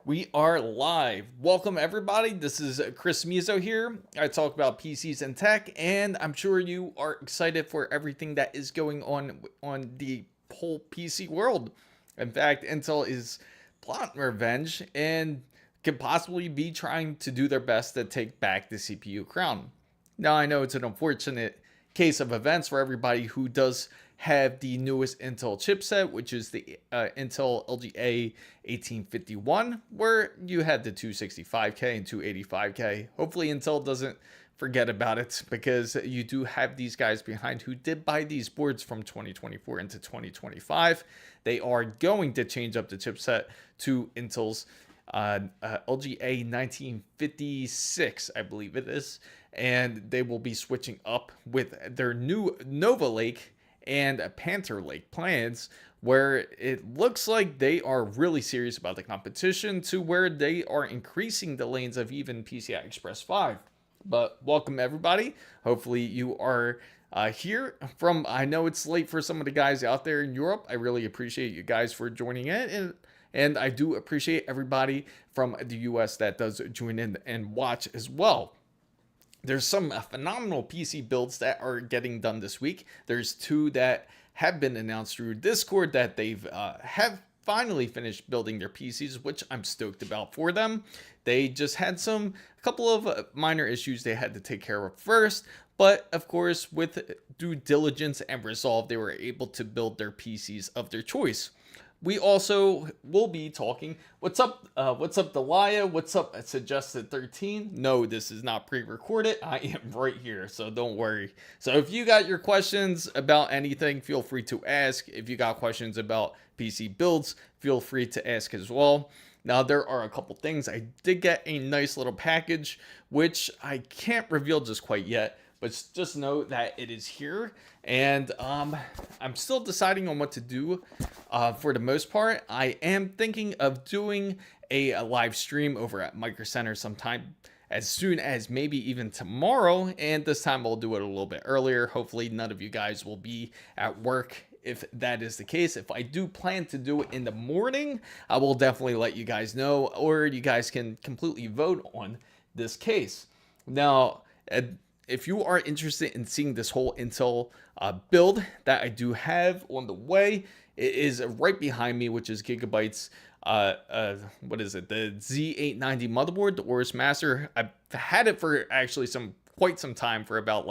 We are live. Welcome everybody. This is Chris Mizo here. I talk about PCs and tech, and I'm sure you are excited for everything that is going on the whole PC world. In fact, Intel is plotting revenge and could possibly be trying to do their best to take back the CPU crown. Now, I know it's an unfortunate case of events for everybody who does have the newest Intel chipset, which is the Intel LGA 1851, where you had the 265K and 285K. Hopefully Intel doesn't forget about it, because you do have these guys behind who did buy these boards from 2024 into 2025. They are going to change up the chipset to Intel's LGA 1956, I believe it is, and they will be switching up with their new Nova Lake and Panther Lake plans, where it looks like they are really serious about the competition, to where they are increasing the lanes of even PCI Express 5. But welcome everybody. Hopefully you are here from, I know it's late for some of the guys out there in Europe. I really appreciate you guys for joining in, and I do appreciate everybody from the US that does join in and watch as well. There's some phenomenal PC builds that are getting done this week. There's two that have been announced through Discord that they've have finally finished building their PCs, which I'm stoked about for them. They just had a couple of minor issues they had to take care of first, but of course, with due diligence and resolve, they were able to build their PCs of their choice. We also will be talking. What's up, Delia? What's up, Suggested 13? No, this is not pre-recorded. I am right here, so don't worry. So if you got your questions about anything, feel free to ask. If you got questions about PC builds, feel free to ask as well. Now, there are a couple things. I did get a nice little package, which I can't reveal just quite yet, but just know that it is here. And I'm still deciding on what to do. For the most part, I am thinking of doing a live stream over at Micro Center sometime as soon as maybe even tomorrow. And this time I'll do it a little bit earlier. Hopefully none of you guys will be at work if that is the case. If I do plan to do it in the morning, I will definitely let you guys know, or you guys can completely vote on this case. Now, if you are interested in seeing this whole Intel build that I do have on the way, it is right behind me, which is Gigabyte's what is it, the Z890 motherboard, the AORUS Master. I've had it for actually quite some time, for about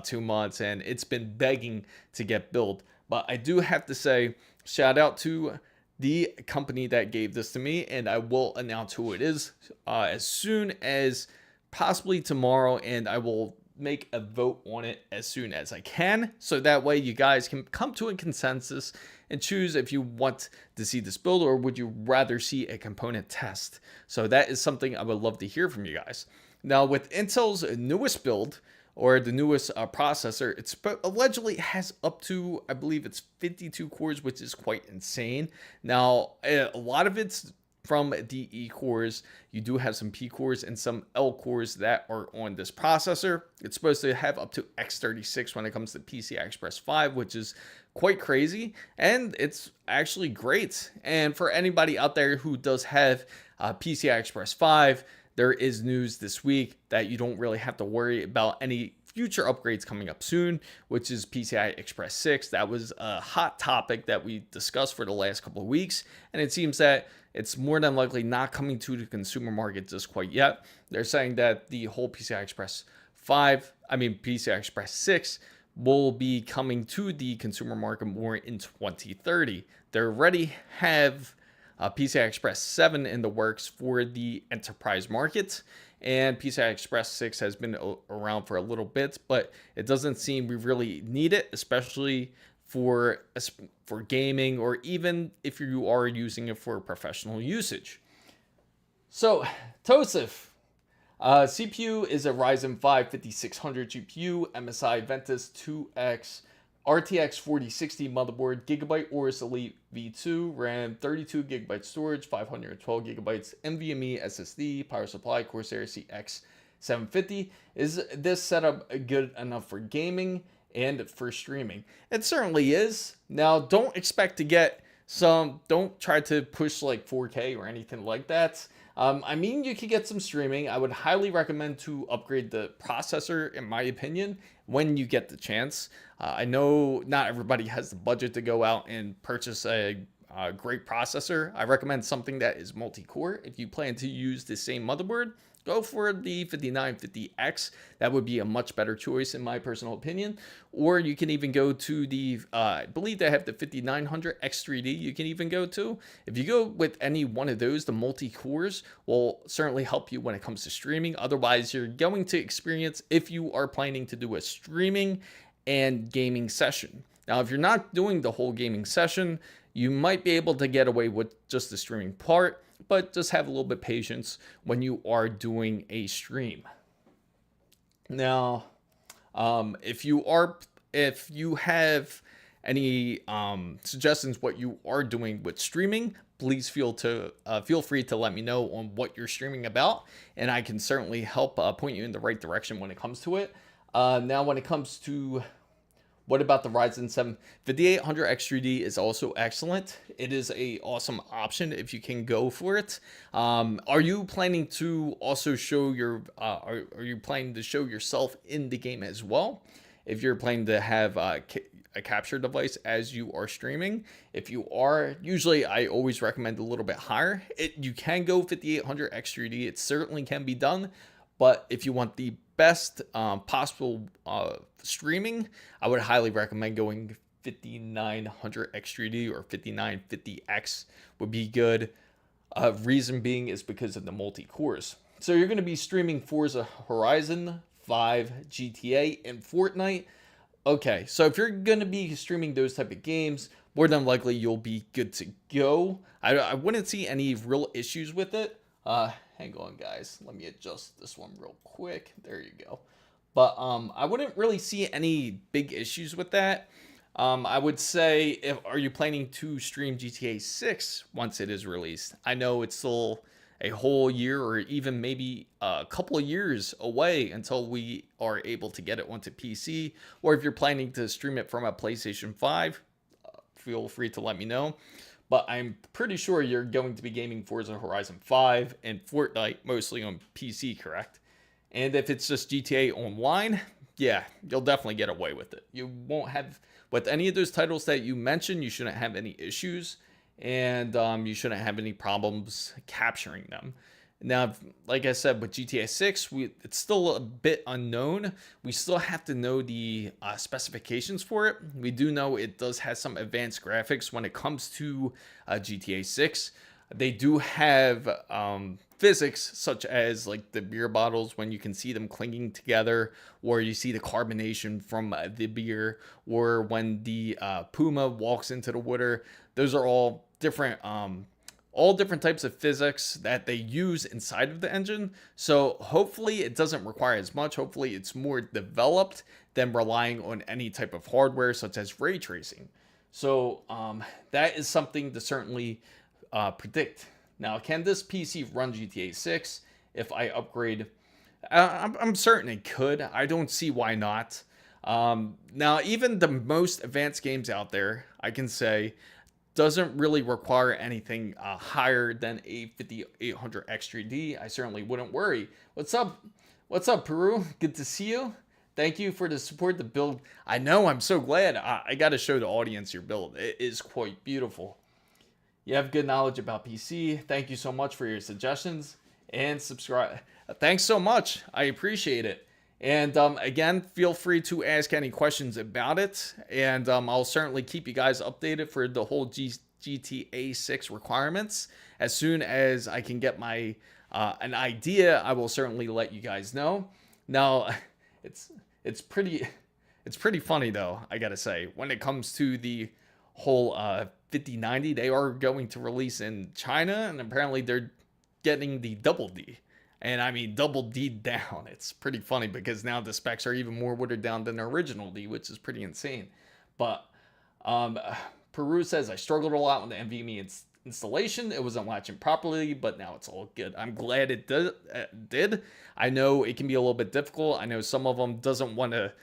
2 months, and it's been begging to get built. But I do have to say, shout out to the company that gave this to me, and I will announce who it is as soon as possibly tomorrow, and I will make a vote on it as soon as I can, so that way you guys can come to a consensus and choose if you want to see this build, or would you rather see a component test. So that is something I would love to hear from you guys. Now, with Intel's newest build, or the newest processor, it's allegedly has up to, I believe it's 52 cores, which is quite insane. Now, a lot of it's from the E cores. You do have some P cores and some L cores that are on this processor. It's supposed to have up to X36 when it comes to PCI Express 5, which is quite crazy, and it's actually great. And for anybody out there who does have PCI Express 5, there is news this week that you don't really have to worry about any future upgrades coming up soon, which is PCI Express 6. That was a hot topic that we discussed for the last couple of weeks, and it seems that it's more than likely not coming to the consumer market just quite yet. They're saying that the whole PCI Express 6 will be coming to the consumer market more in 2030. They already have PCI Express 7 in the works for the enterprise market, and PCI Express 6 has been around for a little bit, but it doesn't seem we really need it, especially for gaming, or even if you are using it for professional usage. So, Tosif. CPU is a Ryzen 5 5600 GPU, MSI Ventus 2X RTX 4060 motherboard, Gigabyte AORUS Elite V2, RAM 32 GB storage, 512 GB NVMe SSD, Power Supply Corsair QX 750. Is this setup good enough for gaming and for streaming? It certainly is. Now, don't expect to get So don't try to push like 4K or anything like that. I mean, you could get some streaming. I would highly recommend to upgrade the processor, in my opinion, when you get the chance. I know not everybody has the budget to go out and purchase a great processor. I recommend something that is multi-core. If you plan to use the same motherboard, go for the 5950X. That would be a much better choice in my personal opinion. Or you can even go to the, I believe they have the 5900 X3D you can even go to. If you go with any one of those, the multi-cores will certainly help you when it comes to streaming. Otherwise, you're going to experience, if you are planning to do a streaming and gaming session. Now, if you're not doing the whole gaming session, you might be able to get away with just the streaming part, but just have a little bit of patience when you are doing a stream. Now, if you have any suggestions what you are doing with streaming, please feel free to let me know on what you're streaming about, and I can certainly help point you in the right direction when it comes to it. Now, when it comes to what about the Ryzen 7 5800 X3D is also excellent. It is a awesome option if you can go for it. Are you planning to also show your are you planning to show yourself in the game as well? If you're planning to have a capture device as you are streaming, if you are, usually I always recommend a little bit higher. You can go 5800 X3D. It certainly can be done. But if you want the best possible streaming, I would highly recommend going 5900 X3D or 5950X would be good. Reason being is because of the multi-cores. So you're going to be streaming Forza Horizon 5, GTA, and Fortnite. Okay, so if you're going to be streaming those type of games, more than likely you'll be good to go. I wouldn't see any real issues with it. Hang on, guys. Let me adjust this one real quick. There you go. But I wouldn't really see any big issues with that. I would say, are you planning to stream GTA 6 once it is released? I know it's still a whole year or even maybe a couple of years away until we are able to get it onto PC. Or if you're planning to stream it from a PlayStation 5, feel free to let me know. But I'm pretty sure you're going to be gaming Forza Horizon 5 and Fortnite mostly on PC, correct? And if it's just GTA Online, yeah, you'll definitely get away with it. You won't have, with any of those titles that you mentioned, you shouldn't have any issues. And you shouldn't have any problems capturing them. Now, like I said, with GTA 6, it's still a bit unknown. We still have to know the specifications for it. We do know it does have some advanced graphics when it comes to GTA 6. They do have physics such as like the beer bottles when you can see them clinging together, or you see the carbonation from the beer, or when the Puma walks into the water. Those are all different types of physics that they use inside of the engine. So hopefully it doesn't require as much. Hopefully it's more developed than relying on any type of hardware such as ray tracing. So that is something to certainly predict. Now, can this PC run GTA 6 if I upgrade? I'm certain it could. I don't see why not. Now, even the most advanced games out there, I can say, doesn't really require anything higher than a 5800 X3D. I certainly wouldn't worry. What's up? What's up, Peru? Good to see you. Thank you for the support, the build. I know, I'm so glad. I got to show the audience your build. It is quite beautiful. You have good knowledge about PC. Thank you so much for your suggestions and subscribe. Thanks so much. I appreciate it. And again, feel free to ask any questions about it. And I'll certainly keep you guys updated for the whole GTA 6 requirements. As soon as I can get my an idea, I will certainly let you guys know. Now, it's pretty funny though, I gotta say, when it comes to the whole 5090, they are going to release in China, and apparently they're getting the double D. And I mean, double D down. It's pretty funny because now the specs are even more watered down than the original D, which is pretty insane. But Peru says, I struggled a lot with the NVMe installation. It wasn't latching properly, but now it's all good. I'm glad it did. I know it can be a little bit difficult. I know some of them doesn't want to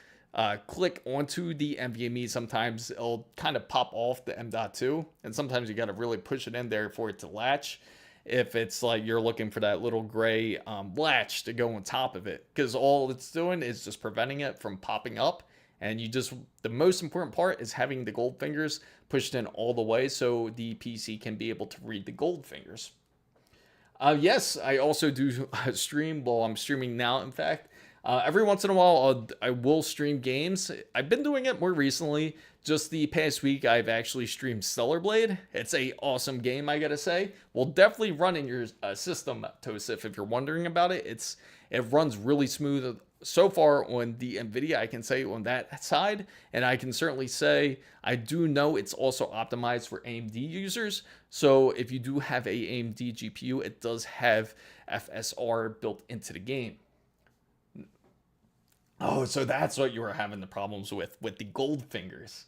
click onto the NVMe, sometimes it'll kind of pop off the M.2, and sometimes you got to really push it in there for it to latch. If it's like you're looking for that little gray latch to go on top of it, because all it's doing is just preventing it from popping up. And the most important part is having the gold fingers pushed in all the way so the PC can be able to read the gold fingers. Yes, I also do stream. Well, I'm streaming now, in fact. Every once in a while, I will stream games. I've been doing it more recently. Just the past week, I've actually streamed Stellar Blade. It's a awesome game, I gotta say. Will definitely run in your system, Tosif, if you're wondering about it. It runs really smooth so far on the NVIDIA, I can say, on that side. And I can certainly say I do know it's also optimized for AMD users. So if you do have a AMD GPU, it does have FSR built into the game. Oh, so that's what you were having the problems with the gold fingers.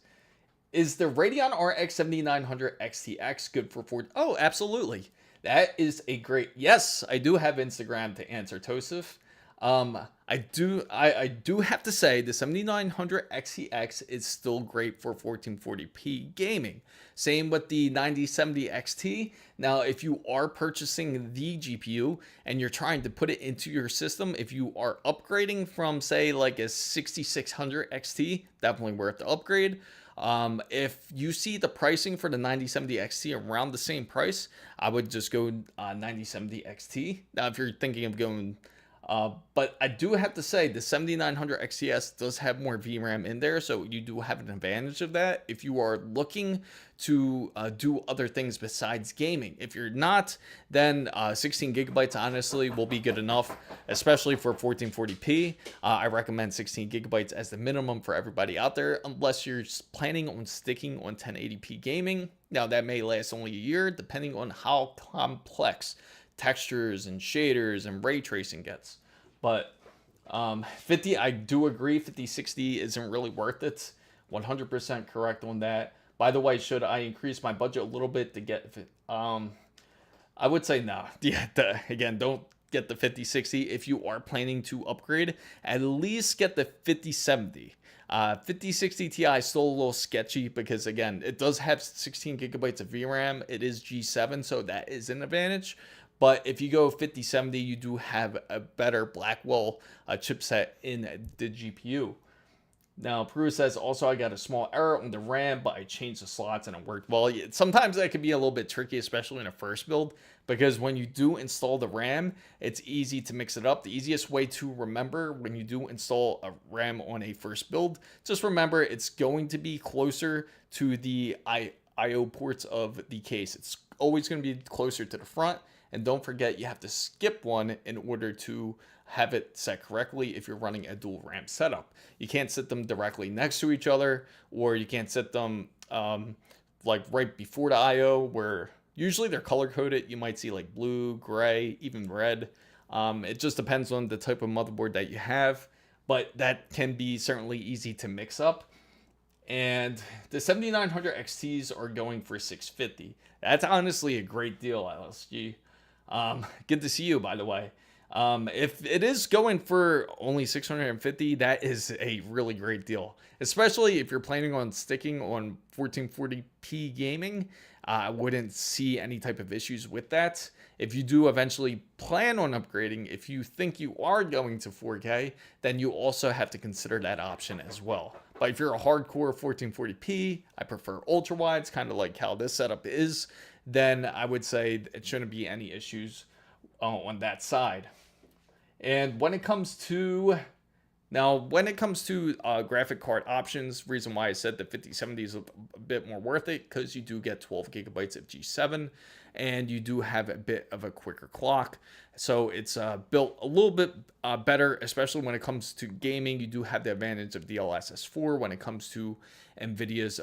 Is the Radeon RX 7900 XTX good for 4? Oh, absolutely. That is a great... Yes, I do have Instagram to answer, Tosif. I do have to say the 7900 XTX is still great for 1440p gaming. Same with the 9070 XT. Now, if you are purchasing the GPU and you're trying to put it into your system, if you are upgrading from, say, like a 6600 XT, definitely worth the upgrade. If you see the pricing for the 9070 XT around the same price, I would just go 9070 XT. Now, if you're thinking of going... but I do have to say the 7900 XTS does have more VRAM in there, so you do have an advantage of that if you are looking to do other things besides gaming. If you're not, then 16 gigabytes honestly will be good enough, especially for 1440p. I recommend 16 gigabytes as the minimum for everybody out there, unless you're planning on sticking on 1080p gaming. Now, that may last only a year, depending on how complex textures and shaders and ray tracing gets. But 50, I do agree, 5060 isn't really worth it. 100% correct on that. By the way, should I increase my budget a little bit to get I would say no. Yeah, again, don't get the 5060. If you are planning to upgrade, at least get the 5070. 5060 Ti is still a little sketchy because, again, it does have 16 gigabytes of VRAM. It is G7, so that is an advantage. But if you go 5070, you do have a better Blackwell chipset in the GPU. Now, Peru says, also, I got a small error on the RAM, but I changed the slots and it worked well. Sometimes that can be a little bit tricky, especially in a first build, because when you do install the RAM, it's easy to mix it up. The easiest way to remember when you do install a RAM on a first build, just remember it's going to be closer to the I/O ports of the case. It's always going to be closer to the front. And don't forget, you have to skip one in order to have it set correctly if you're running a dual RAM setup. You can't set them directly next to each other, or you can't set them like right before the I/O, where usually they're color coded. You might see like blue, gray, even red. It just depends on the type of motherboard that you have, but that can be certainly easy to mix up. And the 7900 XTs are going for $650. That's honestly a great deal, LSG. Good to see you, by the way. If it is going for only $650, that is a really great deal, especially if you're planning on sticking on 1440p gaming. I wouldn't see any type of issues with that. If you do eventually plan on upgrading, if you think you are going to 4K, then you also have to consider that option as well. But if you're a hardcore 1440p, I prefer ultra-wides, kind of like how this setup is, then I would say it shouldn't be any issues on that side. And when it comes to graphic card options, reason why I said the 5070 is a bit more worth it, because you do get 12 gigabytes of G7 and you do have a bit of a quicker clock. So it's built a little bit better, especially when it comes to gaming. You do have the advantage of DLSS 4 when it comes to NVIDIA's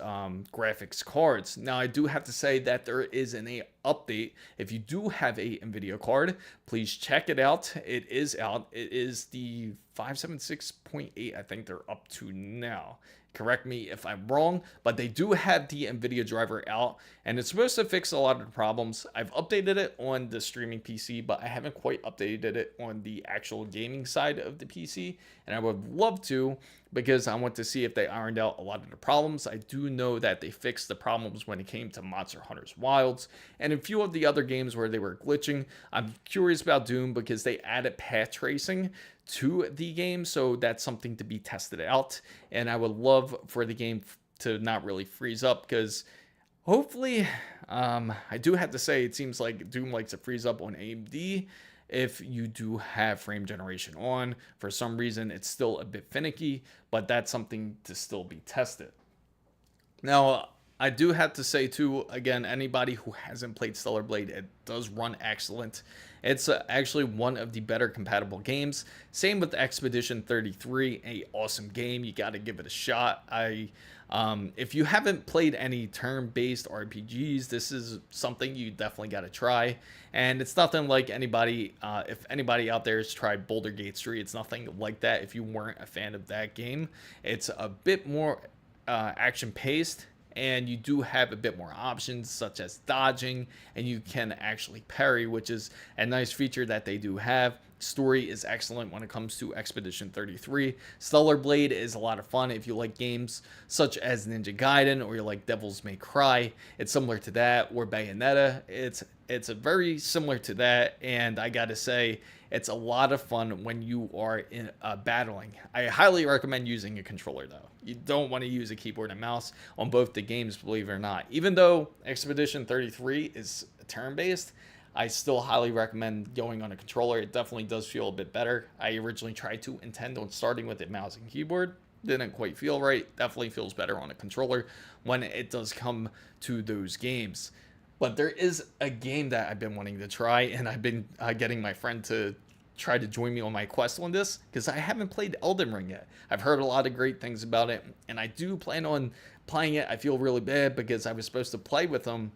graphics cards. Now, I do have to say that there is an update. If you do have a NVIDIA card, please check it out. It is out. It is the 576.8, I think they're up to now. correct me if I'm wrong, but they do have the NVIDIA driver out, and it's supposed to fix a lot of the problems. I've updated it on the streaming PC, but I haven't quite updated it on the actual gaming side of the PC, and I would love to, because I want to see if they ironed out a lot of the problems. I do know that they fixed the problems when it came to Monster Hunter's Wilds and a few of the other games where they were glitching. I'm curious about Doom because they added path tracing to the game, so that's something to be tested out, and I would love for the game to not really freeze up, because hopefully, I do have to say, it seems like Doom likes to freeze up on AMD if you do have frame generation on. For some reason, it's still a bit finicky, but that's something to still be tested. Now, I do have to say too, again, anybody who hasn't played Stellar Blade, it does run excellent. It's actually one of the better compatible games. Same with Expedition 33, a awesome game. You got to give it a shot. If you haven't played any turn-based RPGs, this is something you definitely got to try. And it's nothing like anybody, if anybody out there has tried Boulder Gate 3, it's nothing like that if you weren't a fan of that game. It's a bit more action-paced, and you do have a bit more options such as dodging, and you can actually parry, which is a nice feature that they do have. Story is excellent when it comes to Expedition 33. Stellar Blade is a lot of fun if you like games such as Ninja Gaiden, or you like Devils May Cry. It's similar to that, or Bayonetta. It's a very similar to that, and I gotta say, it's a lot of fun when you are in battling. I highly recommend using a controller though. You don't want to use a keyboard and mouse on both the games, believe it or not. Even though Expedition 33 is turn-based, I still highly recommend going on a controller. It definitely does feel a bit better. I originally tried to intend on starting with a mouse and keyboard. Didn't quite feel right. Definitely feels better on a controller when it does come to those games. But there is a game that I've been wanting to try, and I've been getting my friend to try to join me on my quest on this, because I haven't played Elden Ring yet. I've heard a lot of great things about it, and I do plan on playing it. I feel really bad because I was supposed to play with them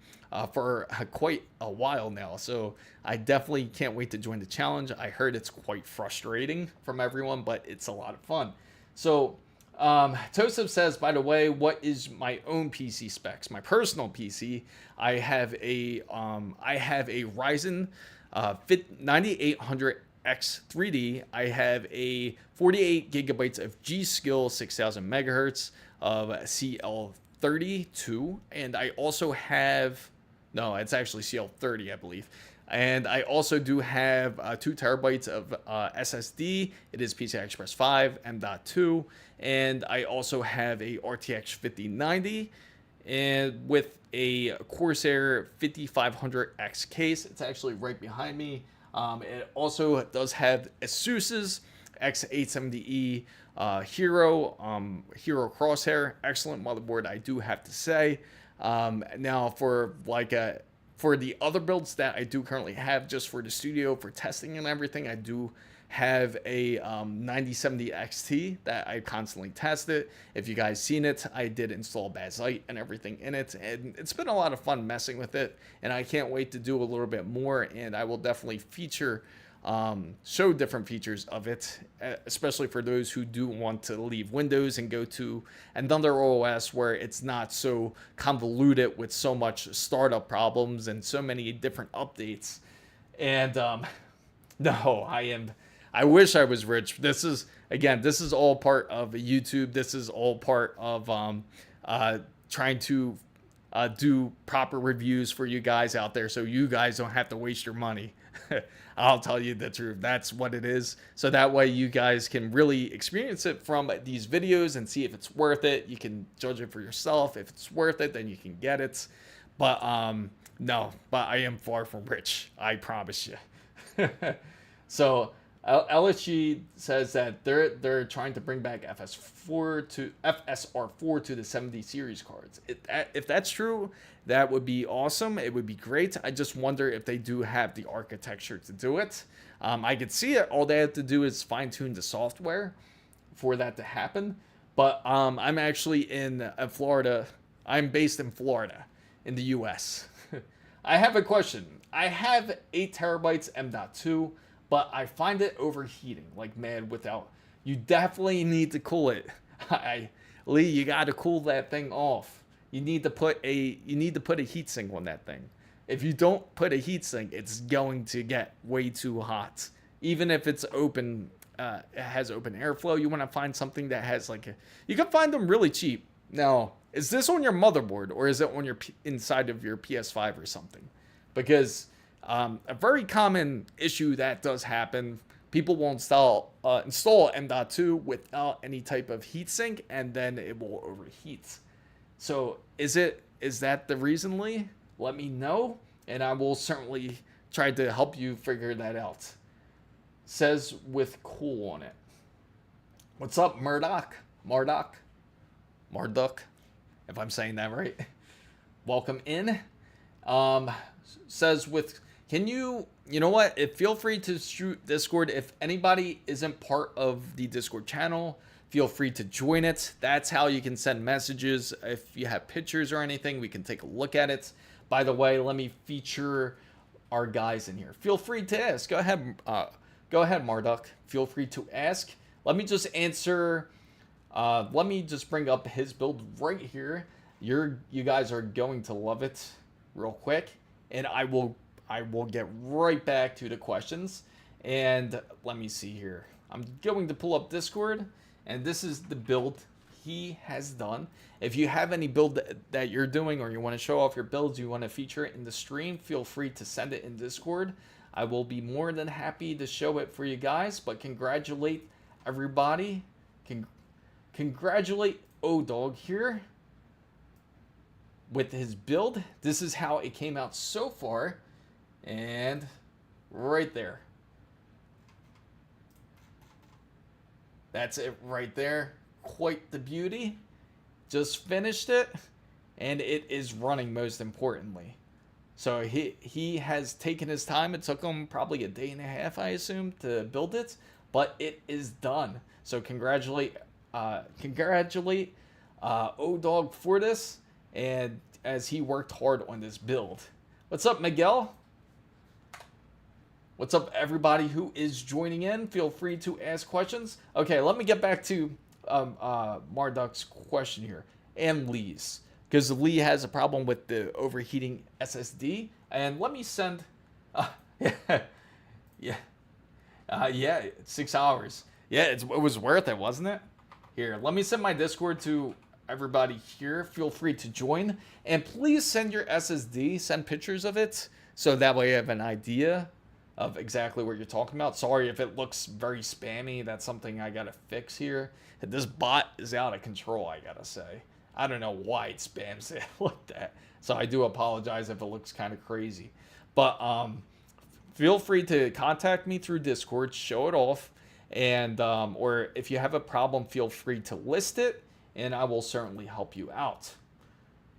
for quite a while now, so I definitely can't wait to join the challenge. I heard it's quite frustrating from everyone, but it's a lot of fun. So Tosef says, by the way, what is my own PC specs? My personal PC, I have a Ryzen 9800X3D. I have a 48 gigabytes of G.Skill 6000 megahertz of CL32, and I also have, no, it's actually CL30, I believe. And I also do have 2 terabytes of SSD. It is PCI Express 5 M.2, and I also have a RTX 5090 and with a Corsair 5500X case. It's actually right behind me. It also does have ASUS's X870E Hero Crosshair. Excellent motherboard, I do have to say. Now for the other builds that I do currently have just for the studio for testing and everything, I do have a 9070 XT that I constantly test it. If you guys seen it, I did install Bazite and everything in it, and it's been a lot of fun messing with it, and I can't wait to do a little bit more, and I will definitely show different features of it, especially for those who do want to leave Windows and go to another OS where it's not so convoluted with so much startup problems and so many different updates. And no, I wish I was rich. This is all part of YouTube. This is all part of trying to do proper reviews for you guys out there, so you guys don't have to waste your money. I'll tell you the truth. That's what it is. So that way you guys can really experience it from these videos and see if it's worth it. You can judge it for yourself. If it's worth it, then you can get it. But no, but I am far from rich. I promise you. So LSG says that they're trying to bring back FSR4 to the 70 series cards. If that's true, that would be awesome. It would be great. I just wonder if they do have the architecture to do it. I could see it. All they have to do is fine tune the software for that to happen. But I'm actually in Florida. I'm based in Florida, in the U.S. I have a question. I have 8 terabytes M.2. But I find it overheating like mad without. You definitely need to cool it. Lee, you got to cool that thing off. You need to put a heatsink on that thing. If you don't put a heatsink, it's going to get way too hot. Even if it's open, it has open airflow. You want to find something that has like a. You can find them really cheap. Now, is this on your motherboard or is it on your inside of your PS5 or something? Because a very common issue that does happen. People will install M.2 without any type of heatsink, and then it will overheat. So is that the reason, Lee? Let me know, and I will certainly try to help you figure that out. Says with cool on it. What's up, Murdoch? Marduk, if I'm saying that right. Welcome in. Says with. Can you know what? Feel free to shoot Discord. If anybody isn't part of the Discord channel, feel free to join it. That's how you can send messages. If you have pictures or anything, we can take a look at it. By the way, let me feature our guys in here. Feel free to ask. Go ahead, Marduk. Feel free to ask. Let me just answer. Let me just bring up his build right here. You guys are going to love it real quick, and I will get right back to the questions. And let me see here. I'm going to pull up Discord, and this is the build he has done. If you have any build that you're doing, or you want to show off your builds, you want to feature it in the stream, feel free to send it in Discord. I will be more than happy to show it for you guys. But congratulate everybody. Congratulate O-Dog here with his build. This is how it came out so far. And right there. That's it right there. Quite the beauty. Just finished it. And it is running, most importantly. So he has taken his time. It took him probably a day and a half, I assume, to build it. But it is done. So congratulate O-Dog for this. And as he worked hard on this build. What's up, Miguel? What's up, everybody who is joining in? Feel free to ask questions. Okay, let me get back to Marduk's question here and Lee's, because Lee has a problem with the overheating SSD. And let me send. Yeah, 6 hours. Yeah, it was worth it, wasn't it? Here, let me send my Discord to everybody here. Feel free to join, and please send your SSD. Send pictures of it, so that way I have an idea of exactly what you're talking about. Sorry if it looks very spammy. That's something I gotta fix here. This bot is out of control, I gotta say. I don't know why it spams it like that. So I do apologize if it looks kind of crazy. But feel free to contact me through Discord, show it off. And or if you have a problem, feel free to list it, and I will certainly help you out.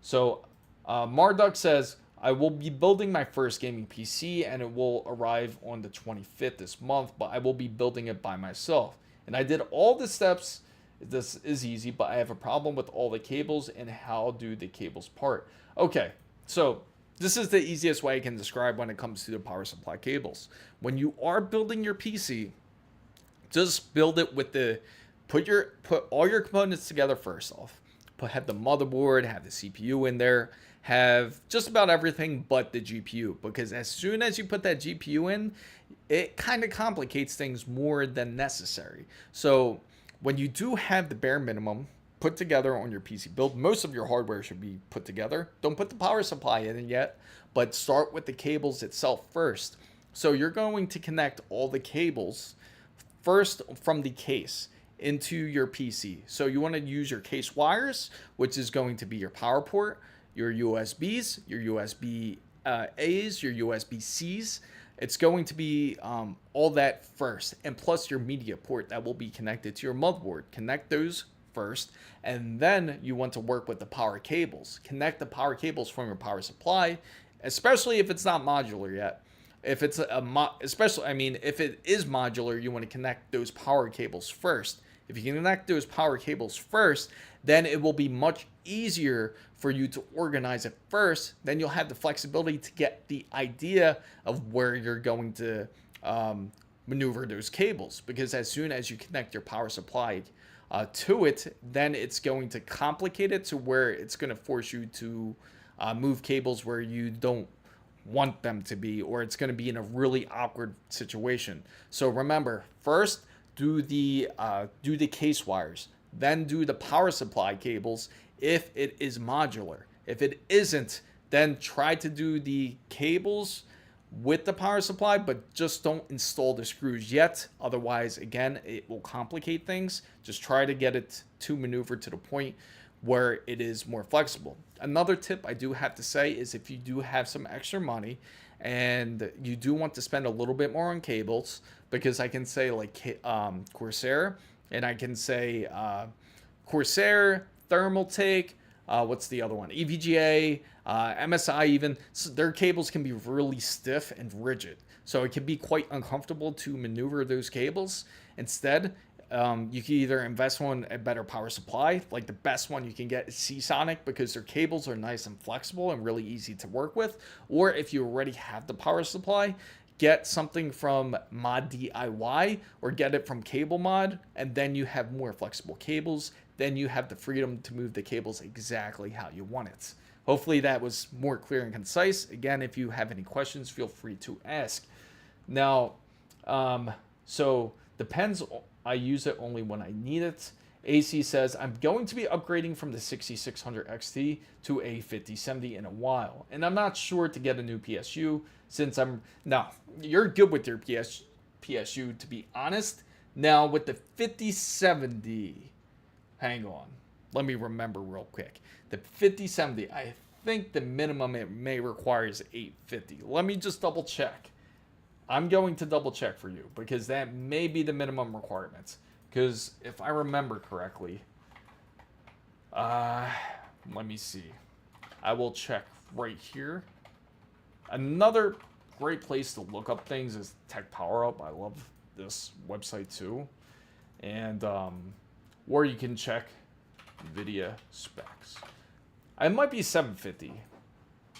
So Marduk says, I will be building my first gaming PC, and it will arrive on the 25th this month, but I will be building it by myself. And I did all the steps. This is easy, but I have a problem with all the cables, and how do the cables part? Okay, so this is the easiest way I can describe when it comes to the power supply cables. When you are building your PC, just build it with put all your components together first off. Have the motherboard, have the CPU in there, have just about everything but the GPU, because as soon as you put that GPU in, it kind of complicates things more than necessary. So when you do have the bare minimum put together on your PC build, most of your hardware should be put together. Don't put the power supply in yet, but start with the cables itself first. So you're going to connect all the cables first from the case into your PC. So you want to use your case wires, which is going to be your power port, your USBs, your USB A's, your USB C's. It's going to be all that first, and plus your media port that will be connected to your motherboard. Connect those first, and then you want to work with the power cables. Connect the power cables from your power supply, especially if it's not modular yet. If it's if it is modular, you want to connect those power cables first. If you connect those power cables first, then it will be much easier for you to organize it first. Then you'll have the flexibility to get the idea of where you're going to maneuver those cables. Because as soon as you connect your power supply to it, then it's going to complicate it to where it's going to force you to move cables where you don't want them to be, or it's going to be in a really awkward situation. So remember, first do the case wires, then do the power supply cables if it is modular. If it isn't, then try to do the cables with the power supply, but just don't install the screws yet. Otherwise, again, it will complicate things. Just try to get it to maneuver to the point where it is more flexible. Another tip I do have to say is if you do have some extra money and you do want to spend a little bit more on cables, because I can say like Corsair, and I can say Corsair, Thermaltake, what's the other one? EVGA, MSI even. So their cables can be really stiff and rigid. So it can be quite uncomfortable to maneuver those cables. Instead, you can either invest on a better power supply. Like the best one you can get is Seasonic, because their cables are nice and flexible and really easy to work with. Or if you already have the power supply, get something from Mod DIY or get it from Cable Mod, and then you have more flexible cables. Then you have the freedom to move the cables exactly how you want it. Hopefully that was more clear and concise. Again, if you have any questions, feel free to ask. Now, so depends. I use it only when I need it. AC says, I'm going to be upgrading from the 6600 XT to a 5070 in a while. And I'm not sure to get a new PSU since now, you're good with your PSU, to be honest. Now, with the 5070, hang on. Let me remember real quick. The 5070, I think the minimum it may require is 850. Let me just double check. I'm going to double check for you because that may be the minimum requirements. Because if I remember correctly, let me see. I will check right here. Another great place to look up things is Tech Power Up. I love this website too. And, or you can check NVIDIA specs. It might be 750.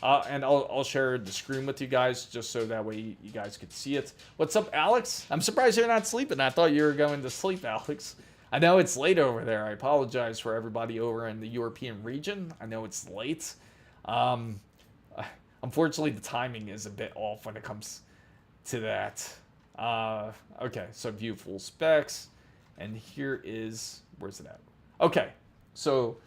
And I'll share the screen with you guys just so that way you guys could see it. What's up, Alex? I'm surprised you're not sleeping. I thought you were going to sleep, Alex. I know it's late over there. I apologize for everybody over in the European region. I know it's late. Unfortunately, the timing is a bit off when it comes to that. Okay, so view full specs. And here is, where's it at? Okay, so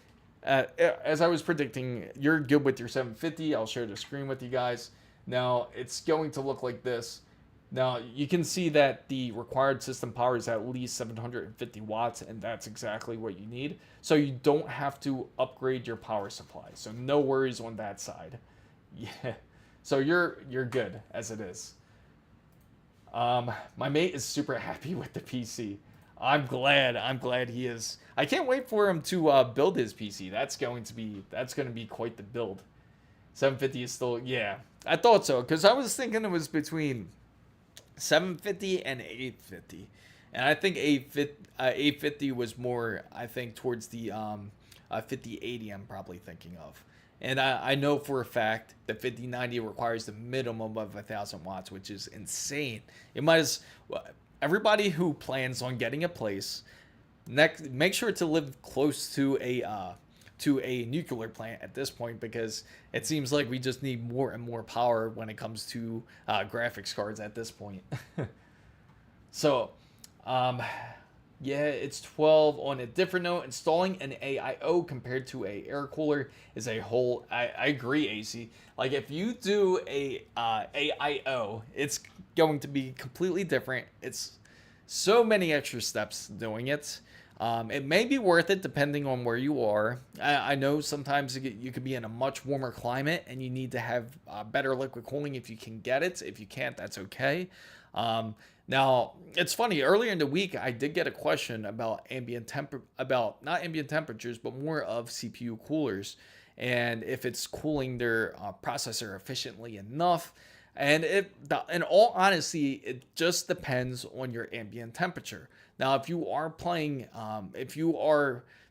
as I was predicting, you're good with your 750. I'll share the screen with you guys. Now, it's going to look like this. Now, you can see that the required system power is at least 750 watts, and that's exactly what you need. So you don't have to upgrade your power supply. So no worries on that side. Yeah. So you're good as it is. My mate is super happy with the PC. I'm glad he is. I can't wait for him to build his PC. That's going to be quite the build. 750 is still, yeah. I thought so, because I was thinking it was between 750 and 850. And I think 850 was more, I think, towards the 5080 I'm probably thinking of. And I know for a fact that 5090 requires the minimum of 1,000 watts, which is insane. It might as well, everybody who plans on getting a place, make sure to live close to a nuclear plant at this point, because it seems like we just need more and more power when it comes to graphics cards at this point. So, yeah, it's 12. On a different note, installing an AIO compared to a air cooler is a whole. I agree, AC. Like if you do a AIO, it's going to be completely different. It's so many extra steps doing it. It may be worth it depending on where you are. I know sometimes you could be in a much warmer climate and you need to have better liquid cooling if you can get it. If you can't, that's okay. Now, it's funny, earlier in the week, I did get a question about not ambient temperatures, but more of CPU coolers, and if it's cooling their processor efficiently enough. And in all honesty, it just depends on your ambient temperature. Now, if you are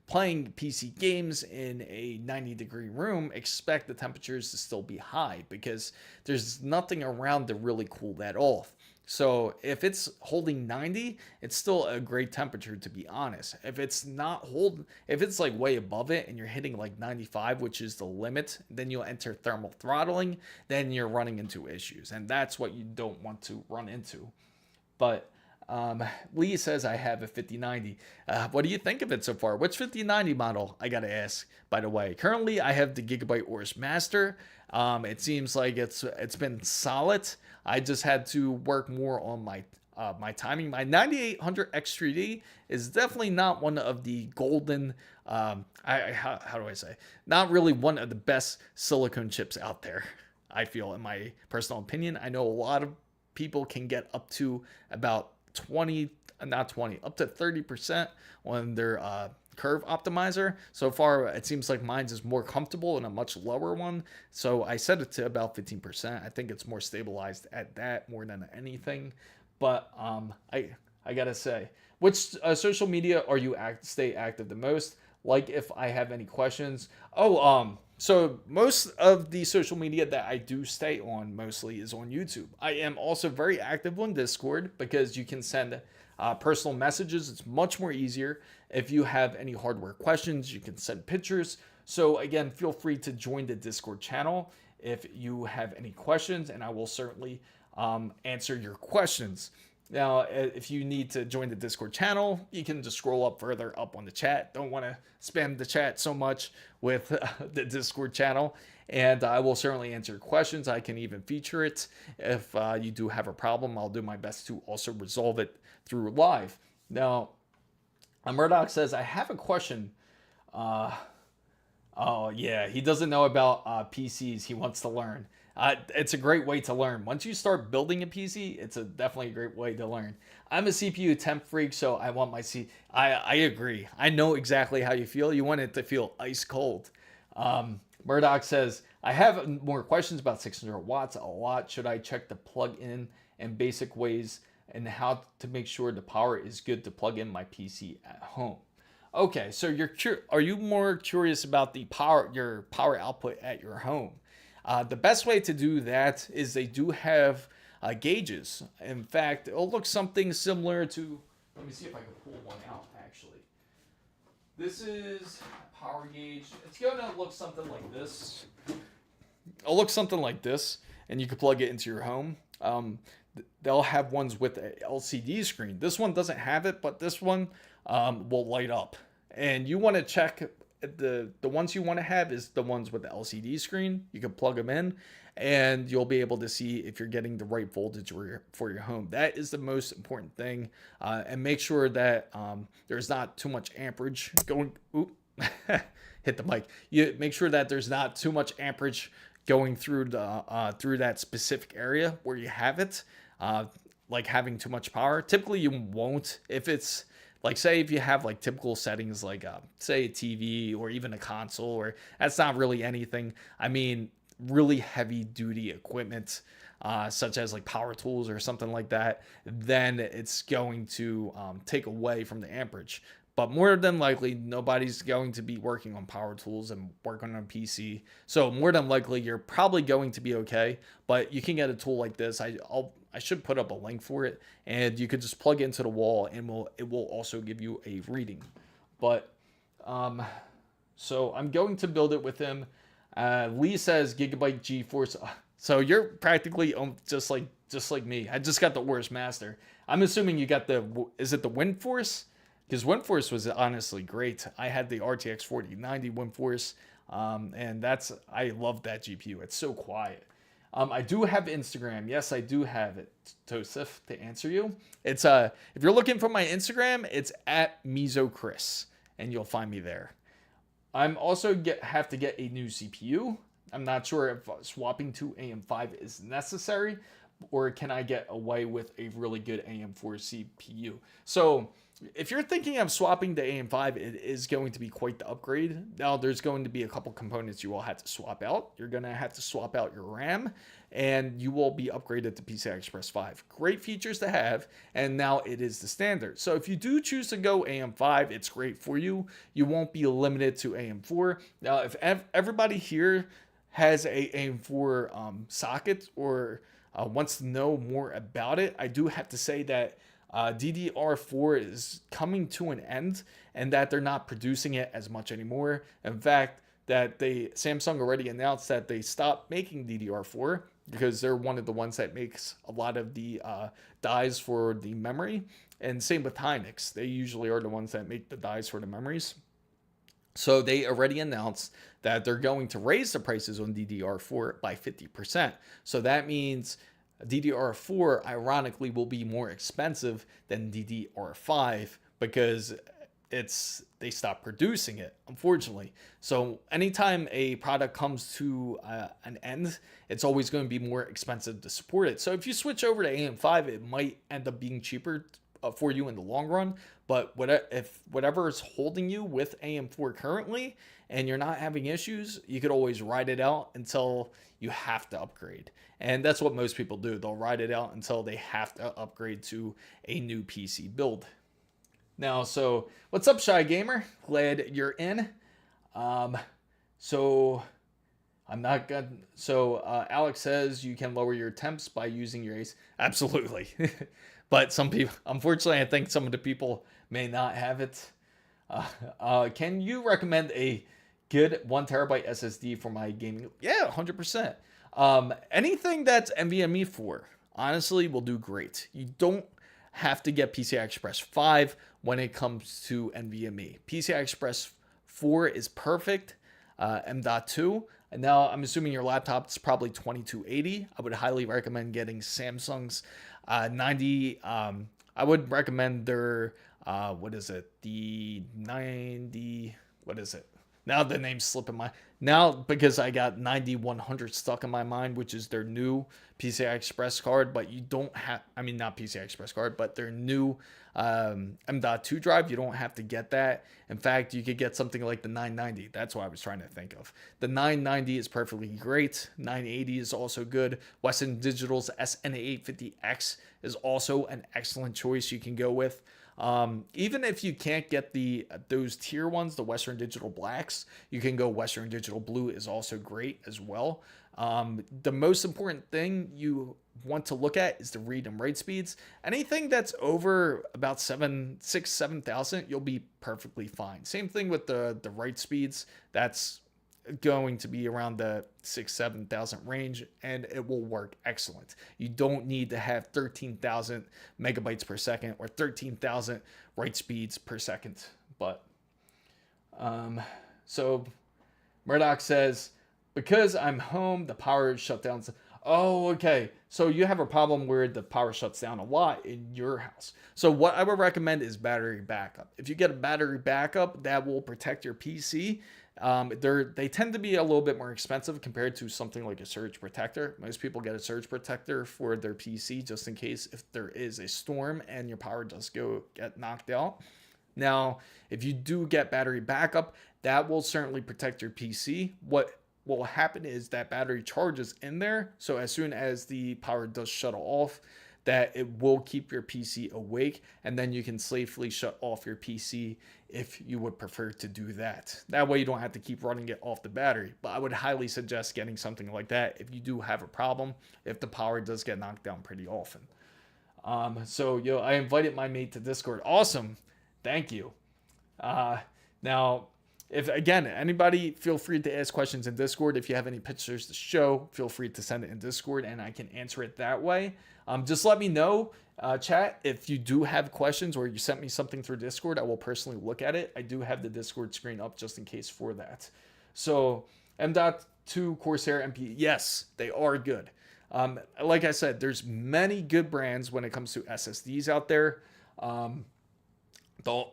playing PC games in a 90-degree room, expect the temperatures to still be high because there's nothing around to really cool that off. So if it's holding 90, it's still a great temperature, to be honest. If it's not holding, if it's like way above it and you're hitting like 95, which is the limit, then you'll enter thermal throttling, then you're running into issues. And that's what you don't want to run into. But Lee says I have a 5090. What do you think of it so far? Which 5090 model? I gotta ask, by the way. Currently, I have the Gigabyte AORUS Master. It seems like it's been solid. I just had to work more on my my timing. My 9800 X3D is definitely not one of the golden. How do I say? Not really one of the best silicone chips out there. I feel, in my personal opinion. I know a lot of people can get up to about 20, not 20, up to 30% on their curve optimizer. So far, it seems like mine is more comfortable and a much lower one. So I set it to about 15%. I think it's more stabilized at that more than anything. But I gotta say, which social media are you stay active the most? Like if I have any questions. So most of the social media that I do stay on mostly is on YouTube. I am also very active on Discord because you can send personal messages. It's much more easier. If you have any hardware questions, you can send pictures. So again, feel free to join the Discord channel if you have any questions, and I will certainly answer your questions. Now, if you need to join the Discord channel, you can just scroll up further up on the chat. Don't want to spam the chat so much with the Discord channel. And I will certainly answer your questions. I can even feature it. If you do have a problem, I'll do my best to also resolve it through live. Now, Murdoch says, I have a question. Oh, yeah, he doesn't know about PCs. He wants to learn. It's a great way to learn. Once you start building a PC, it's definitely a great way to learn. I'm a CPU temp freak, so I want my I agree. I know exactly how you feel. You want it to feel ice cold. Murdoch says, I have more questions about 600 watts a lot. Should I check the plug-in and basic ways and how to make sure the power is good to plug in my PC at home? Okay, so are you more curious about the your power output at your home? The best way to do that is they do have gauges. In fact, it'll look something similar to, let me see if I can pull one out actually. This is a power gauge. It's going to look something like this. It'll look something like this, and you can plug it into your home. They'll have ones with an LCD screen. This one doesn't have it, but this one will light up. And you want to check the ones you want to have is the ones with the LCD screen. You can plug them in and you'll be able to see if you're getting the right voltage for your home. That is the most important thing. And make sure that there's not too much amperage going. Hit the mic. You make sure that there's not too much amperage going through through that specific area where you have it. Like having too much power. Typically you won't if it's like, say if you have like typical settings like say a TV or even a console, or that's not really anything. I mean, really heavy duty equipment such as like power tools or something like that, then it's going to take away from the amperage. But more than likely, nobody's going to be working on power tools and working on a PC. So more than likely, you're probably going to be okay. But you can get a tool like this. I should put up a link for it. And you could just plug into the wall and it will also give you a reading. But so I'm going to build it with him. Lee says Gigabyte GeForce. So you're practically just like me. I just got the AORUS Master. I'm assuming you got is it the WindForce? Because WindForce was honestly great. I had the RTX 4090 WindForce, and I love that GPU. It's so quiet. I do have Instagram. Yes, I do have it, Tosif, to answer you. It's if you're looking for my Instagram, it's at Mizo Chris, and you'll find me there. I'm also have to get a new CPU. I'm not sure if swapping to AM5 is necessary, or can I get away with a really good AM4 CPU? So if you're thinking of swapping to AM5, it is going to be quite the upgrade. Now, there's going to be a couple components you will have to swap out. You're going to have to swap out your RAM, and you will be upgraded to PCI Express 5. Great features to have, and now it is the standard. So if you do choose to go AM5, it's great for you. You won't be limited to AM4. Now, if everybody here has a AM4 socket or wants to know more about it, I do have to say that DDR4 is coming to an end, and that they're not producing it as much anymore. In fact, that Samsung already announced that they stopped making DDR4 because they're one of the ones that makes a lot of the dies for the memory. And same with Hynix. They usually are the ones that make the dies for the memories. So they already announced that they're going to raise the prices on DDR4 by 50%. So that means DDR4 ironically will be more expensive than DDR5 because they stopped producing it, unfortunately. So anytime a product comes to an end, it's always going to be more expensive to support it. So if you switch over to AM5, it might end up being cheaper for you in the long run. But if whatever is holding you with AM4 currently and you're not having issues, you could always ride it out until you have to upgrade. And that's what most people do. They'll ride it out until they have to upgrade to a new PC build. Now, so what's up, Shy Gamer? Glad you're in. So I'm not gonna. So Alex says you can lower your temps by using your ACE. Absolutely, but some people, unfortunately, I think some of the people may not have it. Can you recommend a good 1 terabyte SSD for my gaming? Yeah, 100%. Anything that's NVMe 4, honestly, will do great. You don't have to get PCI Express 5 when it comes to NVMe. PCI Express 4 is perfect. M.2. And now I'm assuming your laptop is probably 2280. I would highly recommend getting Samsung's 90. I would recommend their what is it? The 90. What is it? Now the name's slipping my now because I got 9100 stuck in my mind, which is their new PCI Express card. But you don't have, I mean, not PCI Express card, but their new M.2 drive. You don't have to get that. In fact, you could get something like the 990. That's what I was trying to think of. The 990 is perfectly great. 980 is also good. Western Digital's SN850X is also an excellent choice you can go with. Even if you can't get those tier ones, the Western Digital Blacks, you can go Western Digital Blue is also great as well. The most important thing you want to look at is the read and write speeds. Anything that's over about 7,000, you'll be perfectly fine. Same thing with the write speeds. That's going to be around the 6,000-7,000 range, and it will work excellent. You don't need to have 13,000 megabytes per second or 13,000 write speeds per second. But so Murdoch says, because I'm home, the power shut down. Oh, okay. So you have a problem where the power shuts down a lot in your house. So what I would recommend is battery backup. If you get a battery backup, that will protect your PC. They tend to be a little bit more expensive compared to something like a surge protector. Most people get a surge protector for their PC just in case if there is a storm and your power does get knocked out. Now, if you do get battery backup, that will certainly protect your PC. What will happen is that battery charges in there, so as soon as the power does shut off, that it will keep your PC awake, and then you can safely shut off your PC if you would prefer to do that. That way you don't have to keep running it off the battery. But I would highly suggest getting something like that if you do have a problem, if the power does get knocked down pretty often. So I invited my mate to Discord. Awesome. Thank you. Now, if again, anybody, feel free to ask questions in Discord. If you have any pictures to show, feel free to send it in Discord and I can answer it that way. Just let me know, chat, if you do have questions or you sent me something through Discord. I will personally look at it. I do have the Discord screen up just in case for that. So M.2 Corsair MP, yes, they are good. Like I said, there's many good brands when it comes to SSDs out there. The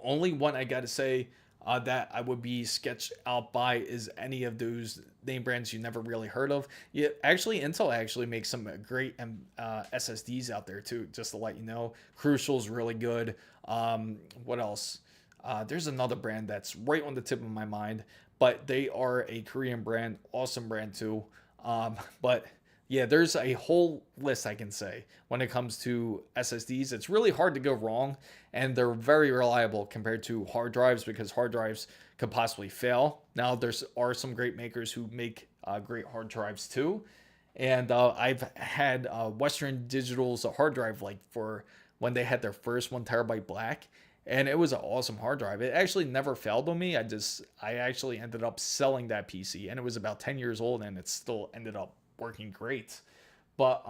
only one I got to say that I would be sketched out by is any of those name brands you never really heard of. Yeah, actually, Intel actually makes some great SSDs out there too. Just to let you know, Crucial is really good. What else? There's another brand that's right on the tip of my mind, but they are a Korean brand, awesome brand too. But yeah, there's a whole list I can say when it comes to SSDs. It's really hard to go wrong, and they're very reliable compared to hard drives because hard drives could possibly fail. Now, are some great makers who make great hard drives too, and I've had Western Digital's hard drive like for when they had their first 1 TB black, and it was an awesome hard drive. It actually never failed on me. I actually ended up selling that PC, and it was about 10 years old, and it still ended up working great. But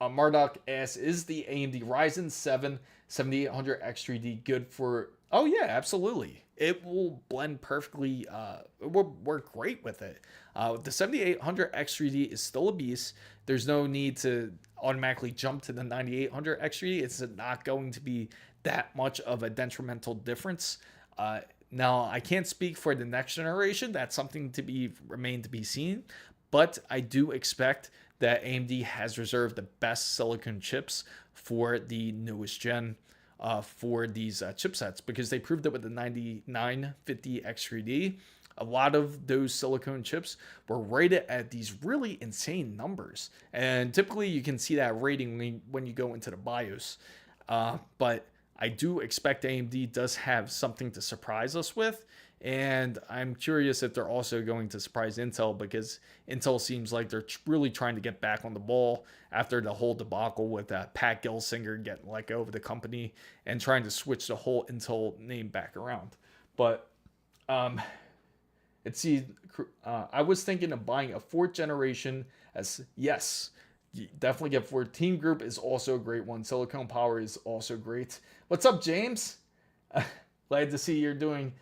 Marduk asks, is the AMD Ryzen 7 7800 X3D good for? Oh yeah, absolutely. It will blend perfectly. It will work great with it. The 7800 X3D is still a beast. There's no need to automatically jump to the 9800 X3D. It's not going to be that much of a detrimental difference. Now, I can't speak for the next generation. That's something to remain to be seen. But I do expect that AMD has reserved the best silicon chips for the newest gen for these chipsets, because they proved it with the 9950 X3D. A lot of those silicone chips were rated at these really insane numbers. And typically you can see that rating when you go into the BIOS. But I do expect AMD does have something to surprise us with. And I'm curious if they're also going to surprise Intel, because Intel seems like they're really trying to get back on the ball after the whole debacle with Pat Gelsinger getting let go of the company and trying to switch the whole Intel name back around. But I was thinking of buying a 4th generation yes, definitely get 4. Team Group is also a great one. Silicon Power is also great. What's up, James? Glad to see you're doing.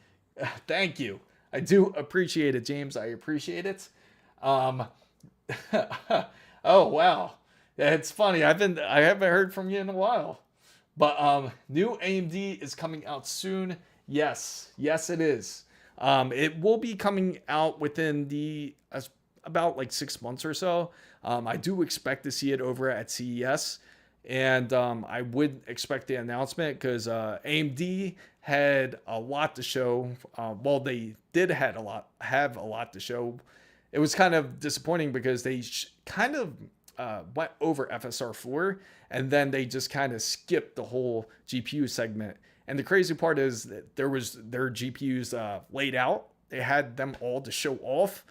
Thank you. I do appreciate it, James. I appreciate it. Oh wow, it's funny. I haven't heard from you in a while. But new AMD is coming out soon. Yes, it is. It will be coming out within about like 6 months or so. I do expect to see it over at CES. And I would expect the announcement, because AMD had a lot to show. Well, they did have a lot to show. It was kind of disappointing because they kind of went over FSR4, and then they just kind of skipped the whole GPU segment. And the crazy part is that their GPUs laid out. They had them all to show off.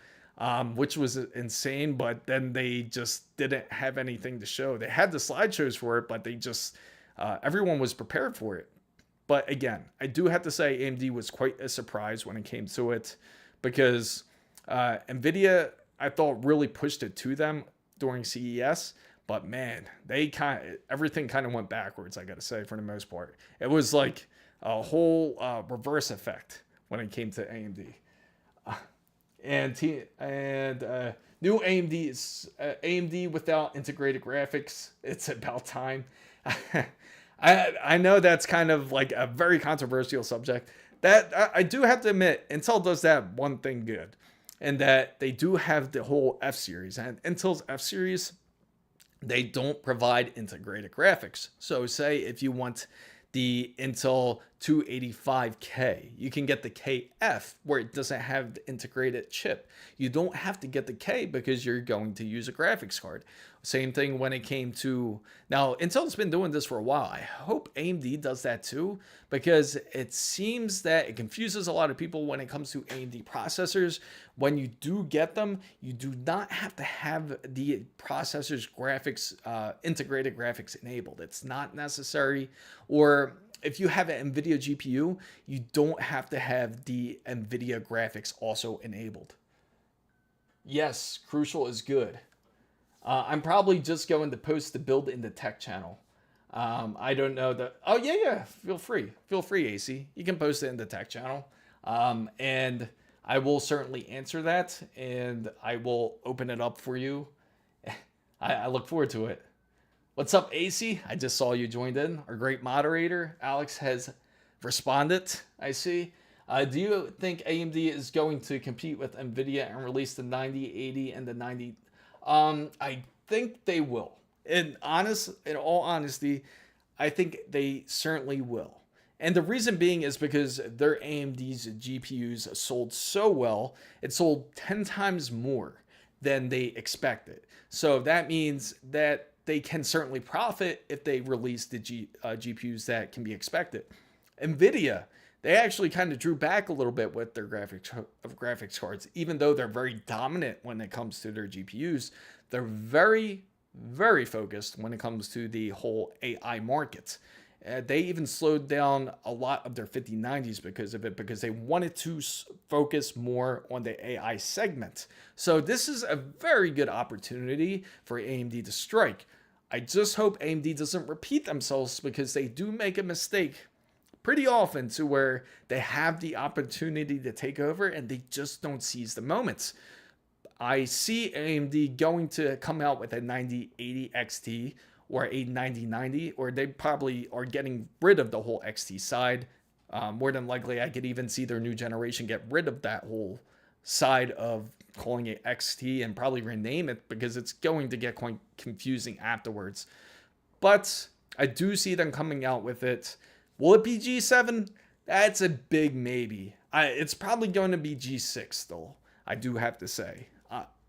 Which was insane, but then they just didn't have anything to show. They had the slideshows for it, but they just, everyone was prepared for it. But again, I do have to say AMD was quite a surprise when it came to it, because NVIDIA, I thought, really pushed it to them during CES, but man, everything kind of went backwards, I gotta say, for the most part. It was like a whole reverse effect when it came to AMD. And new AMD is AMD without integrated graphics. It's about time. I know that's kind of like a very controversial subject. That I do have to admit, Intel does that one thing good, and that they do have the whole F series. And Intel's F series, they don't provide integrated graphics. So say if you want the Intel 285K, you can get the KF where it doesn't have the integrated chip. You don't have to get the K because you're going to use a graphics card. Same thing when it came to, now Intel's been doing this for a while. I hope AMD does that too, because it seems that it confuses a lot of people when it comes to AMD processors. When you do get them, you do not have to have the processor's graphics, integrated graphics enabled. It's not necessary. Or if you have an NVIDIA GPU, you don't have to have the NVIDIA graphics also enabled. Yes, Crucial is good. I'm probably just going to post the build in the tech channel. I don't know that. Oh yeah. Feel free, AC. You can post it in the tech channel. And I will certainly answer that, and I will open it up for you. I look forward to it. What's up, AC? I just saw you joined in. Our great moderator, Alex, has responded, I see. Do you think AMD is going to compete with NVIDIA and release the 9080 and the 90? I think they will. In all honesty, I think they certainly will. And the reason being is because their AMD's GPUs sold so well, it sold 10 times more than they expected. So that means that they can certainly profit if they release the GPUs that can be expected. NVIDIA, they actually kind of drew back a little bit with their graphics cards, even though they're very dominant when it comes to their GPUs. They're very, very focused when it comes to the whole AI market. They even slowed down a lot of their 5090s because of it, because they wanted to focus more on the AI segment. So this is a very good opportunity for AMD to strike. I just hope AMD doesn't repeat themselves, because they do make a mistake pretty often to where they have the opportunity to take over and they just don't seize the moments. I see AMD going to come out with a 9080 XT or a 9090, or they probably are getting rid of the whole XT side. More than likely, I could even see their new generation get rid of that whole side of calling it XT and probably rename it, because it's going to get quite confusing afterwards. But I do see them coming out with it. Will it be G7? That's a big maybe. It's probably going to be G6 though, I do have to say.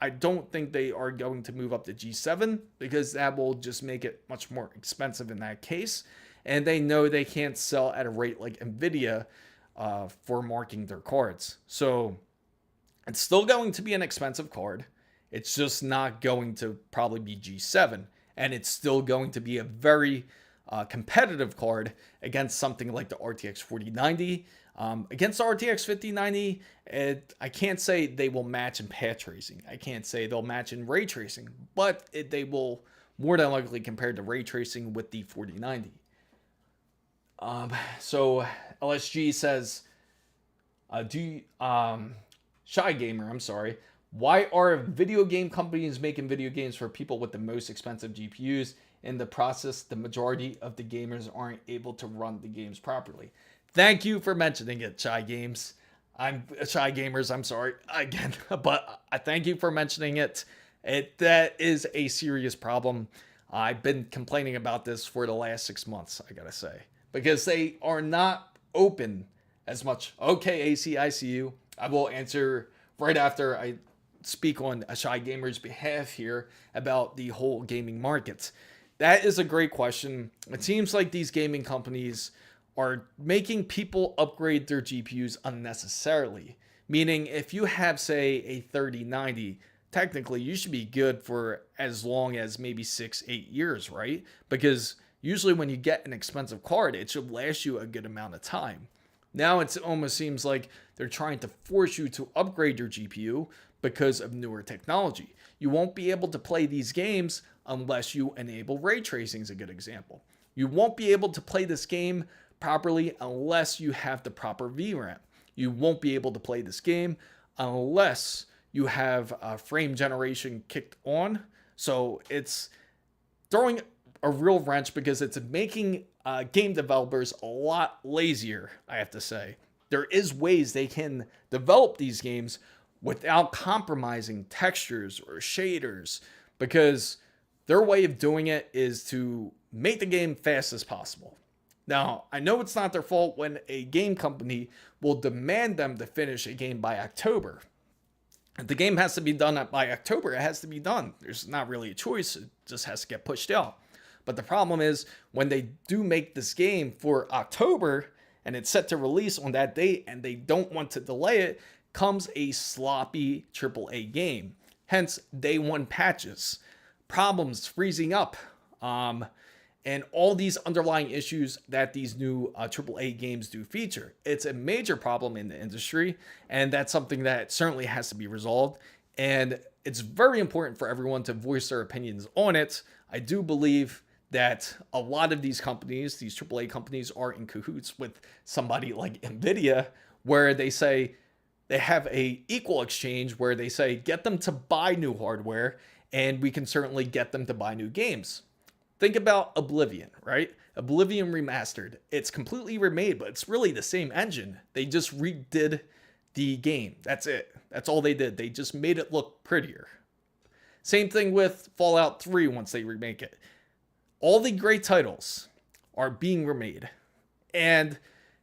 I don't think they are going to move up to G7, because that will just make it much more expensive in that case. And they know they can't sell at a rate like NVIDIA for marking their cards. So it's still going to be an expensive card. It's just not going to probably be G7. And it's still going to be a very competitive card against something like the RTX 4090. Against the RTX 5090, I can't say they will match in path tracing. I can't say they'll match in ray tracing, but they will more than likely compare to ray tracing with the 4090. So LSG says, Shy Gamer, I'm sorry. Why are video game companies making video games for people with the most expensive GPUs? In the process, the majority of the gamers aren't able to run the games properly. Thank you for mentioning it, Shy Games. Shy Gamers, I'm sorry again, but I thank you for mentioning it. That is a serious problem. I've been complaining about this for the last 6 months, I gotta say, because they are not open as much. Okay, ACICU, I will answer right after I speak on a Shy Gamer's behalf here about the whole gaming market. That is a great question. It seems like these gaming companies are making people upgrade their GPUs unnecessarily. Meaning, if you have, say, a 3090, technically you should be good for as long as maybe 6-8 years, right? Because usually when you get an expensive card, it should last you a good amount of time. Now it almost seems like they're trying to force you to upgrade your GPU because of newer technology. You won't be able to play these games unless you enable ray tracing, is a good example. You won't be able to play this game properly unless you have the proper VRAM. You won't be able to play this game unless you have frame generation kicked on. So it's throwing a real wrench, because it's making game developers a lot lazier, I have to say. There is ways they can develop these games without compromising textures or shaders, because their way of doing it is to make the game fast as possible. Now, I know it's not their fault when a game company will demand them to finish a game by October. If the game has to be done by October, it has to be done. There's not really a choice. It just has to get pushed out. But the problem is, when they do make this game for October and it's set to release on that date and they don't want to delay it, comes a sloppy AAA game. Hence, day one patches, problems freezing up, and all these underlying issues that these new AAA games do feature. It's a major problem in the industry, and that's something that certainly has to be resolved. And it's very important for everyone to voice their opinions on it. I do believe that a lot of these companies, these AAA companies, are in cahoots with somebody like NVIDIA, where they say they have a equal exchange where they say, get them to buy new hardware, and we can certainly get them to buy new games. Think about Oblivion, right? Oblivion Remastered. It's completely remade, but it's really the same engine. They just redid the game. That's it. That's all they did. They just made it look prettier. Same thing with Fallout 3 once they remake it. All the great titles are being remade. And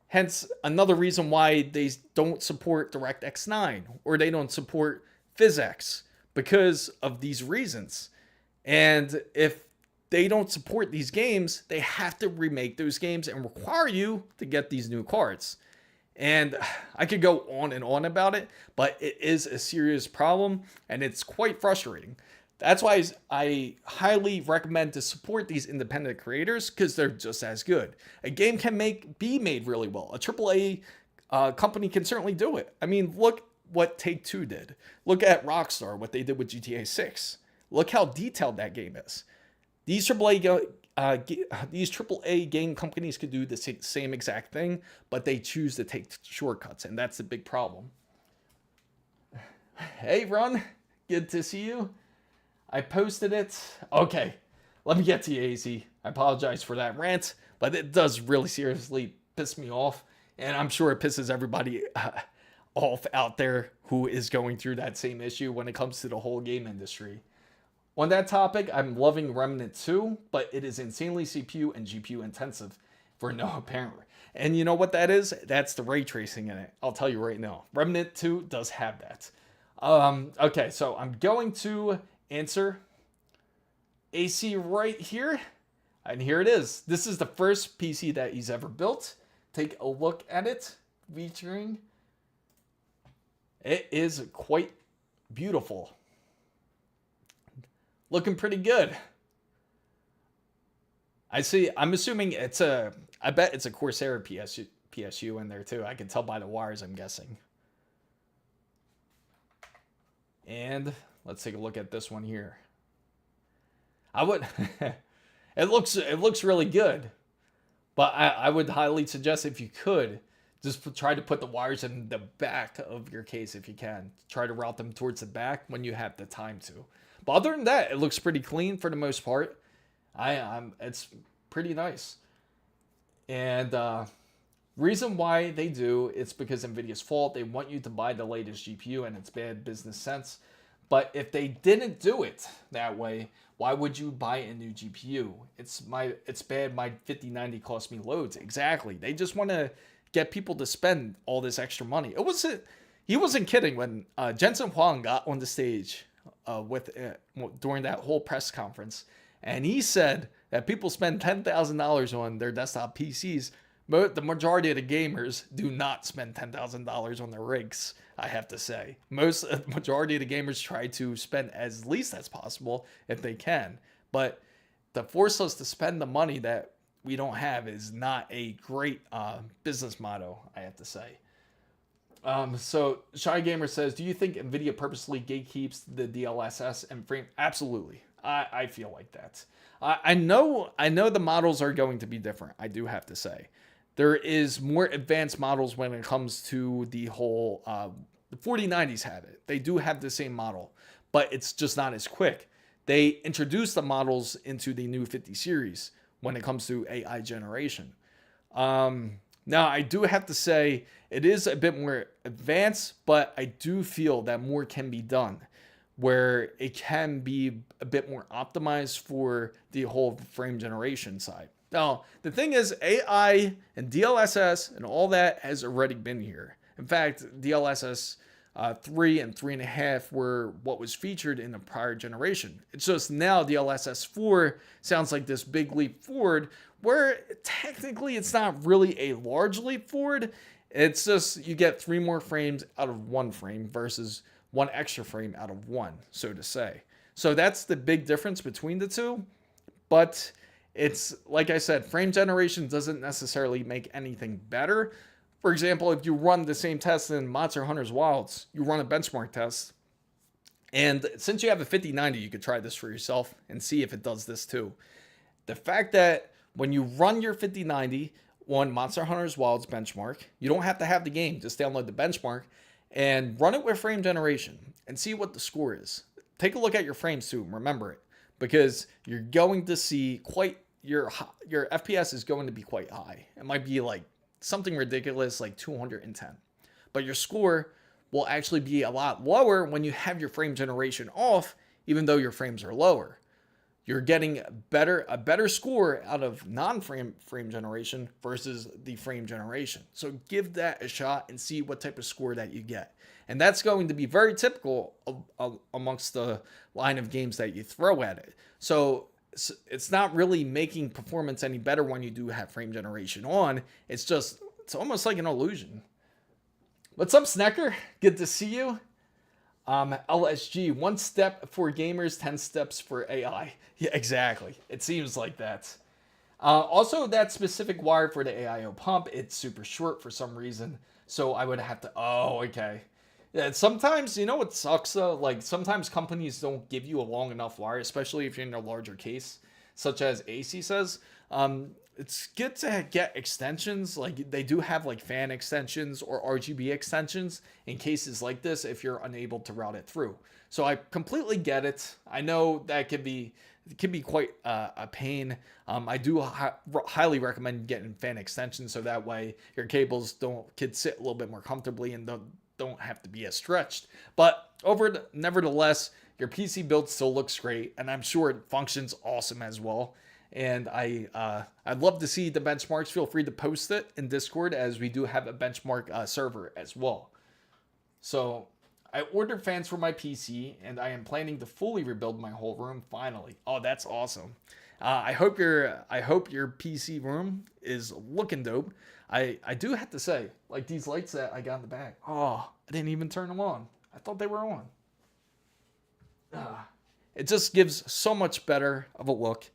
hence another reason why they don't support DirectX 9 or they don't support PhysX, because of these reasons. And if they don't support these games, they have to remake those games and require you to get these new cards. And I could go on and on about it, but it is a serious problem and it's quite frustrating. That's why I highly recommend to support these independent creators, because they're just as good. A game can be made really well. A AAA company can certainly do it. I mean, look what Take-Two did. Look at Rockstar, what they did with GTA 6. Look how detailed that game is. These AAA game companies could do the same exact thing, but they choose to take shortcuts, and that's the big problem. Hey, Ron. Good to see you. I posted it. Okay, let me get to you, AZ. I apologize for that rant, but it does really seriously piss me off, and I'm sure it pisses everybody off out there who is going through that same issue when it comes to the whole game industry. On that topic, I'm loving Remnant 2, but it is insanely CPU and GPU intensive for no apparent. And you know what that is? That's the ray tracing in it. I'll tell you right now. Remnant 2 does have that. Okay, so I'm going to answer AC right here. And here it is. This is the first PC that he's ever built. Take a look at it. Featuring. It is quite beautiful. Looking pretty good. I'm assuming I bet it's a Corsair PSU in there too. I can tell by the wires, I'm guessing. And let's take a look at this one here. It looks really good. But I would highly suggest, if you could, just try to put the wires in the back of your case if you can. Try to route them towards the back when you have the time to. But other than that, it looks pretty clean for the most part. It's pretty nice. And reason why they do, it's because NVIDIA's fault. They want you to buy the latest GPU, and it's bad business sense. But if they didn't do it that way, why would you buy a new GPU? It's bad. My 5090 cost me loads. Exactly. They just want to get people to spend all this extra money. He wasn't kidding when Jensen Huang got on the stage during that whole press conference, and he said that people spend $10,000 on their desktop PCs. But the majority of the gamers do not spend $10,000 on their rigs, I have to say. Majority of the gamers try to spend as least as possible if they can. But to force us to spend the money that we don't have is not a great business motto, I have to say. So Shy Gamer says, do you think NVIDIA purposely gatekeeps the DLSS and frame? Absolutely. I feel like that. I know the models are going to be different. I do have to say. There is more advanced models when it comes to the whole, the 4090s have it. They do have the same model, but it's just not as quick. They introduced the models into the new 50 series when it comes to AI generation. Now, I do have to say it is a bit more advanced, but I do feel that more can be done, where it can be a bit more optimized for the whole frame generation side. Now, the thing is, AI and DLSS and all that has already been here. In fact, DLSS 3 and 3.5 were what was featured in the prior generation. It's just now DLSS 4 sounds like this big leap forward, where technically it's not really a large leap forward. It's just you get 3 more frames out of 1 frame versus 1 extra frame out of 1, so to say. So that's the big difference between the two. But it's, like I said, frame generation doesn't necessarily make anything better. For example, if you run the same test in Monster Hunter's Wilds, you run a benchmark test. And since you have a 5090, you could try this for yourself and see if it does this too. The fact that when you run your 5090 on Monster Hunter's Wilds benchmark, you don't have to have the game, just download the benchmark and run it with frame generation and see what the score is. Take a look at your frames too, remember it. because you're going to see your FPS is going to be quite high. It might be like something ridiculous like 210, but your score will actually be a lot lower when you have your frame generation off, even though your frames are lower. You're getting a better score out of non-frame generation versus the frame generation. So give that a shot and see what type of score that you get. And that's going to be very typical amongst the line of games that you throw at it. So it's not really making performance any better when you do have frame generation on. It's almost like an illusion. What's up, Snecker? Good to see you. LSG, 1 step for gamers, 10 steps for AI. Yeah, exactly. It seems like that. Also, that specific wire for the AIO pump, it's super short for some reason. So I would have to, oh, okay. Yeah, sometimes, you know what sucks though? Like sometimes companies don't give you a long enough wire, especially if you're in a larger case, such as AC says. It's good to get extensions. Like they do have like fan extensions or RGB extensions in cases like this if you're unable to route it through. So I completely get it. I know that it can be quite a pain. I do highly recommend getting fan extensions so that way your cables could sit a little bit more comfortably and don't have to be as stretched. But nevertheless, your PC build still looks great, and I'm sure it functions awesome as well. And I'd love to see the benchmarks. Feel free to post it in Discord, as we do have a benchmark server as well. So I ordered fans for my PC, and I am planning to fully rebuild my whole room finally. Oh, that's awesome. I hope your PC room is looking dope. I do have to say, like these lights that I got in the back. Oh, I didn't even turn them on. I thought they were on. It just gives so much better of a look.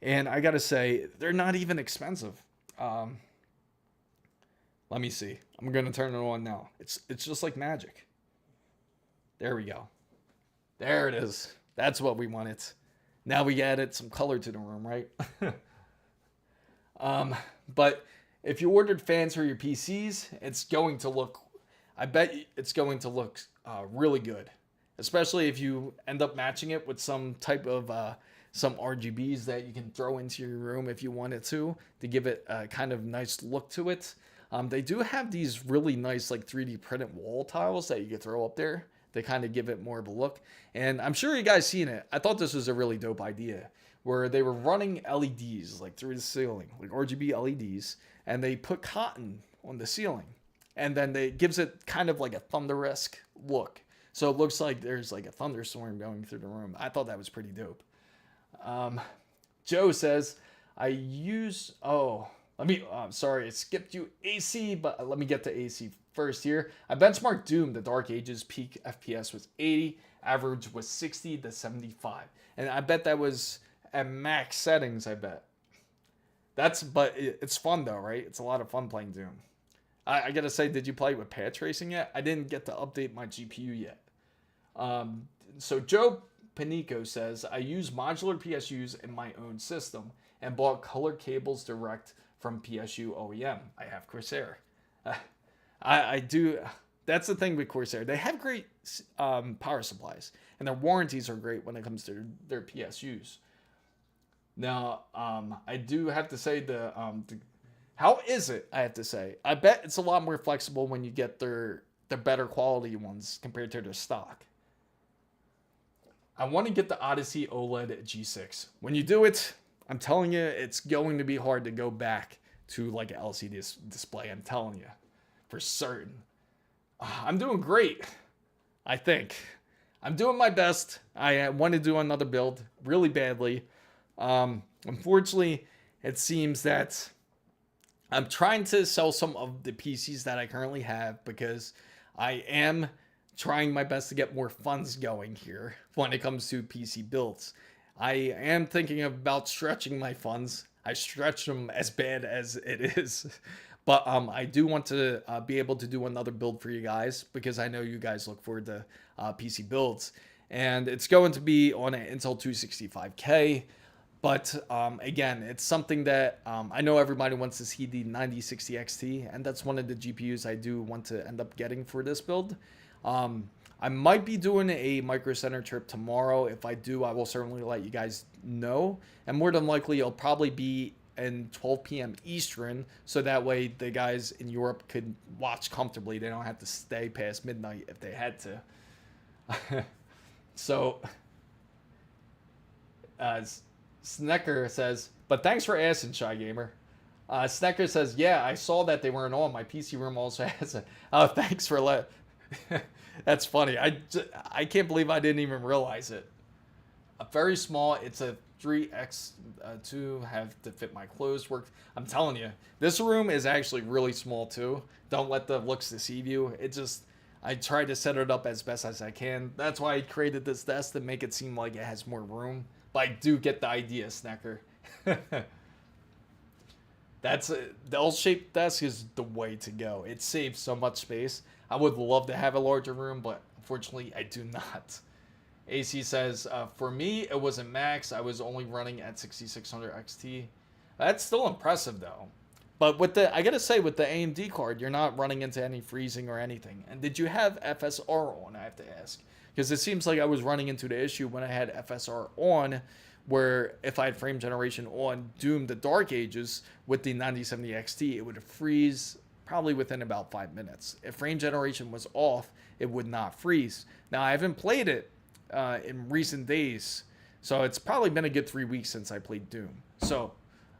And I gotta say, they're not even expensive. Let me see. I'm gonna turn it on now. It's just like magic. There we go. There it is. That's what we wanted. Now we added some color to the room, right? But if you ordered fans for your PCs, it's going to look. I bet it's going to look really good, especially if you end up matching it with some type of some RGBs that you can throw into your room if you wanted to give it a kind of nice look to it. They do have these really nice like 3D printed wall tiles that you can throw up there. They kind of give it more of a look. And I'm sure you guys seen it. I thought this was a really dope idea where they were running LEDs like through the ceiling, like RGB LEDs, and they put cotton on the ceiling. And then it gives it kind of like a thunder-esque look. So it looks like there's like a thunderstorm going through the room. I thought that was pretty dope. Joe says, sorry, it skipped you AC, but let me get to AC first here. I benchmarked Doom. The Dark Ages peak FPS was 80, average was 60 to 75. And I bet that was at max settings, I bet. But it's fun though, right? It's a lot of fun playing Doom. I gotta say, did you play with path tracing yet? I didn't get to update my GPU yet. So Joe Panico says, I use modular PSUs in my own system and bought color cables direct from PSU OEM. I have Corsair. I do. That's the thing with Corsair. They have great power supplies, and their warranties are great when it comes to their PSUs. Now, I do have to say how is it? I have to say, I bet it's a lot more flexible when you get the better quality ones compared to their stock. I want to get the Odyssey OLED G6. When you do it, I'm telling you, it's going to be hard to go back to like an LCD display. I'm telling you, for certain. I'm doing great, I think. I'm doing my best. I want to do another build really badly. Unfortunately, it seems that I'm trying to sell some of the PCs that I currently have because I am trying my best to get more funds going here when it comes to PC builds. I am thinking about stretching my funds. I stretch them as bad as it is. But I do want to be able to do another build for you guys because I know you guys look forward to PC builds. And it's going to be on an Intel 265K. But again, it's something that I know everybody wants to see the 9060 XT. And that's one of the GPUs I do want to end up getting for this build. I might be doing a Micro Center trip tomorrow. If I do, I will certainly let you guys know. And more than likely, it'll probably be in 12 p.m. Eastern, so that way the guys in Europe could watch comfortably. They don't have to stay past midnight if they had to. So, Snecker says, but thanks for asking, Shy Gamer. Snecker says, yeah, I saw that they weren't on. My PC room also has a... Oh, thanks for That's funny. I can't believe I didn't even realize it. Very small. It's a 3x2. Have to fit my clothes. Work. I'm telling you, this room is actually really small too. Don't let the looks deceive you. I tried to set it up as best as I can. That's why I created this desk to make it seem like it has more room. But I do get the idea, Snacker. The L-shaped desk is the way to go. It saves so much space. I would love to have a larger room, but unfortunately, I do not. AC says, for me, it wasn't max. I was only running at 6600 XT. That's still impressive, though. But I gotta say, with the AMD card, you're not running into any freezing or anything. And did you have FSR on, I have to ask? Because it seems like I was running into the issue when I had FSR on, where if I had frame generation on Doom the Dark Ages with the 9070 XT, it would freeze probably within about 5 minutes. If frame generation was off, it would not freeze. Now, I haven't played it in recent days, so it's probably been a good 3 weeks since I played Doom. So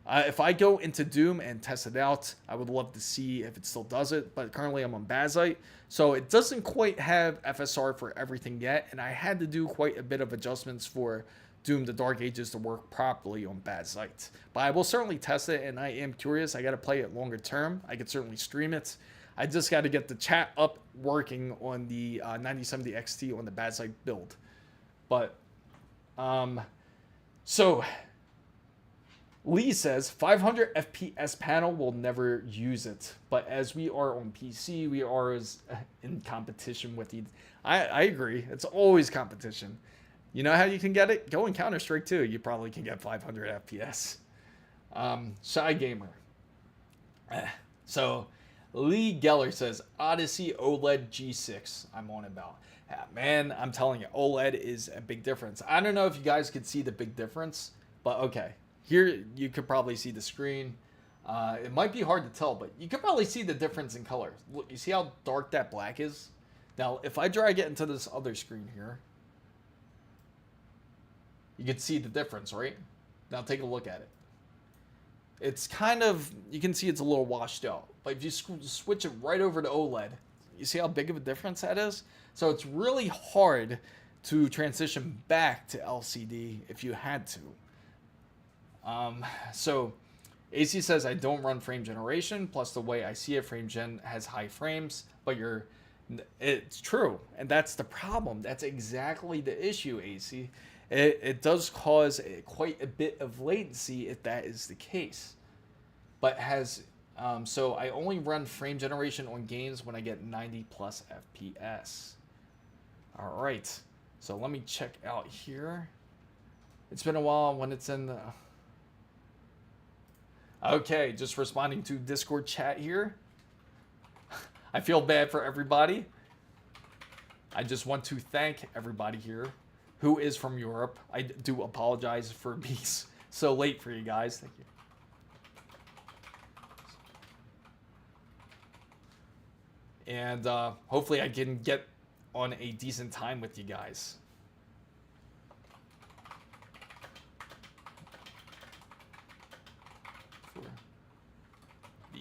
if I go into Doom and test it out, I would love to see if it still does it, but currently I'm on Bazite, so it doesn't quite have FSR for everything yet, and I had to do quite a bit of adjustments for Doom the Dark Ages to work properly on Bazite. But I will certainly test it, and I am curious. I got to play it longer term. I could certainly stream it. I just got to get the chat up working on the 9070 XT on the Bazite build. But, so, Lee says, 500 FPS panel will never use it. But as we are on PC, we are in competition with the... I agree. It's always competition. You know how you can get it? Go in Counter-Strike 2. You probably can get 500 FPS. Shy Gamer. So, Lee Geller says, Odyssey OLED G6. I'm on about. Man, I'm telling you, OLED is a big difference. I don't know if you guys could see the big difference, but okay. Here, you could probably see the screen. It might be hard to tell, but you could probably see the difference in color. Look, you see how dark that black is? Now, if I drag it into this other screen here, you can see the difference, right? Now take a look at it. It's kind of, you can see it's a little washed out. But if you switch it right over to OLED, you see how big of a difference that is? So it's really hard to transition back to LCD if you had to. So AC says, I don't run frame generation, plus the way I see it, frame gen has high frames, but it's true. And that's the problem. That's exactly the issue, AC. It does cause quite a bit of latency if that is the case. But so I only run frame generation on games when I get 90 plus FPS. All right. So let me check out here. It's been a while when it's in the... Okay, just responding to Discord chat here. I feel bad for everybody. I just want to thank everybody here who is from Europe. I do apologize for being so late for you guys. Thank you. And hopefully I can get on a decent time with you guys. For the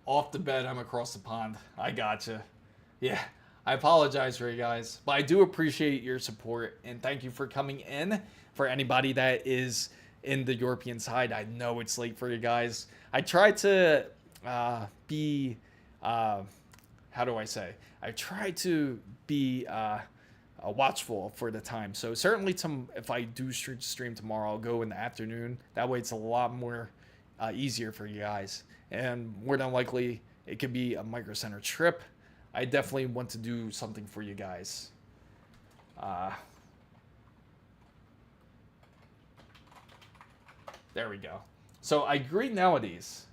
off the bed, I'm across the pond. I gotcha. Yeah, I apologize for you guys, but I do appreciate your support and thank you for coming in. For anybody that is in the European side, I know it's late for you guys. I try to be, how do I say? I try to be watchful for the time. So certainly if I do stream tomorrow, I'll go in the afternoon. That way it's a lot more easier for you guys. And more than likely, it could be a Micro Center trip. I definitely want to do something for you guys. There we go. So I agree nowadays.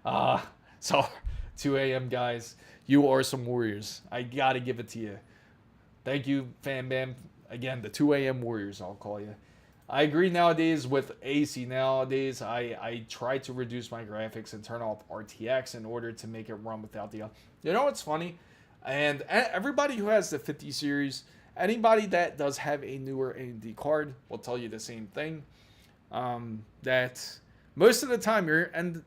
Uh, so 2 a.m. guys, you are some warriors. I gotta give it to you. Thank you, Fan Bam. Again, the 2 a.m. warriors, I'll call you. I agree nowadays with AC. Nowadays, I try to reduce my graphics and turn off RTX in order to make it run without the... You know what's funny? And everybody who has the 50 series, anybody that does have a newer AMD card will tell you the same thing. That most of the time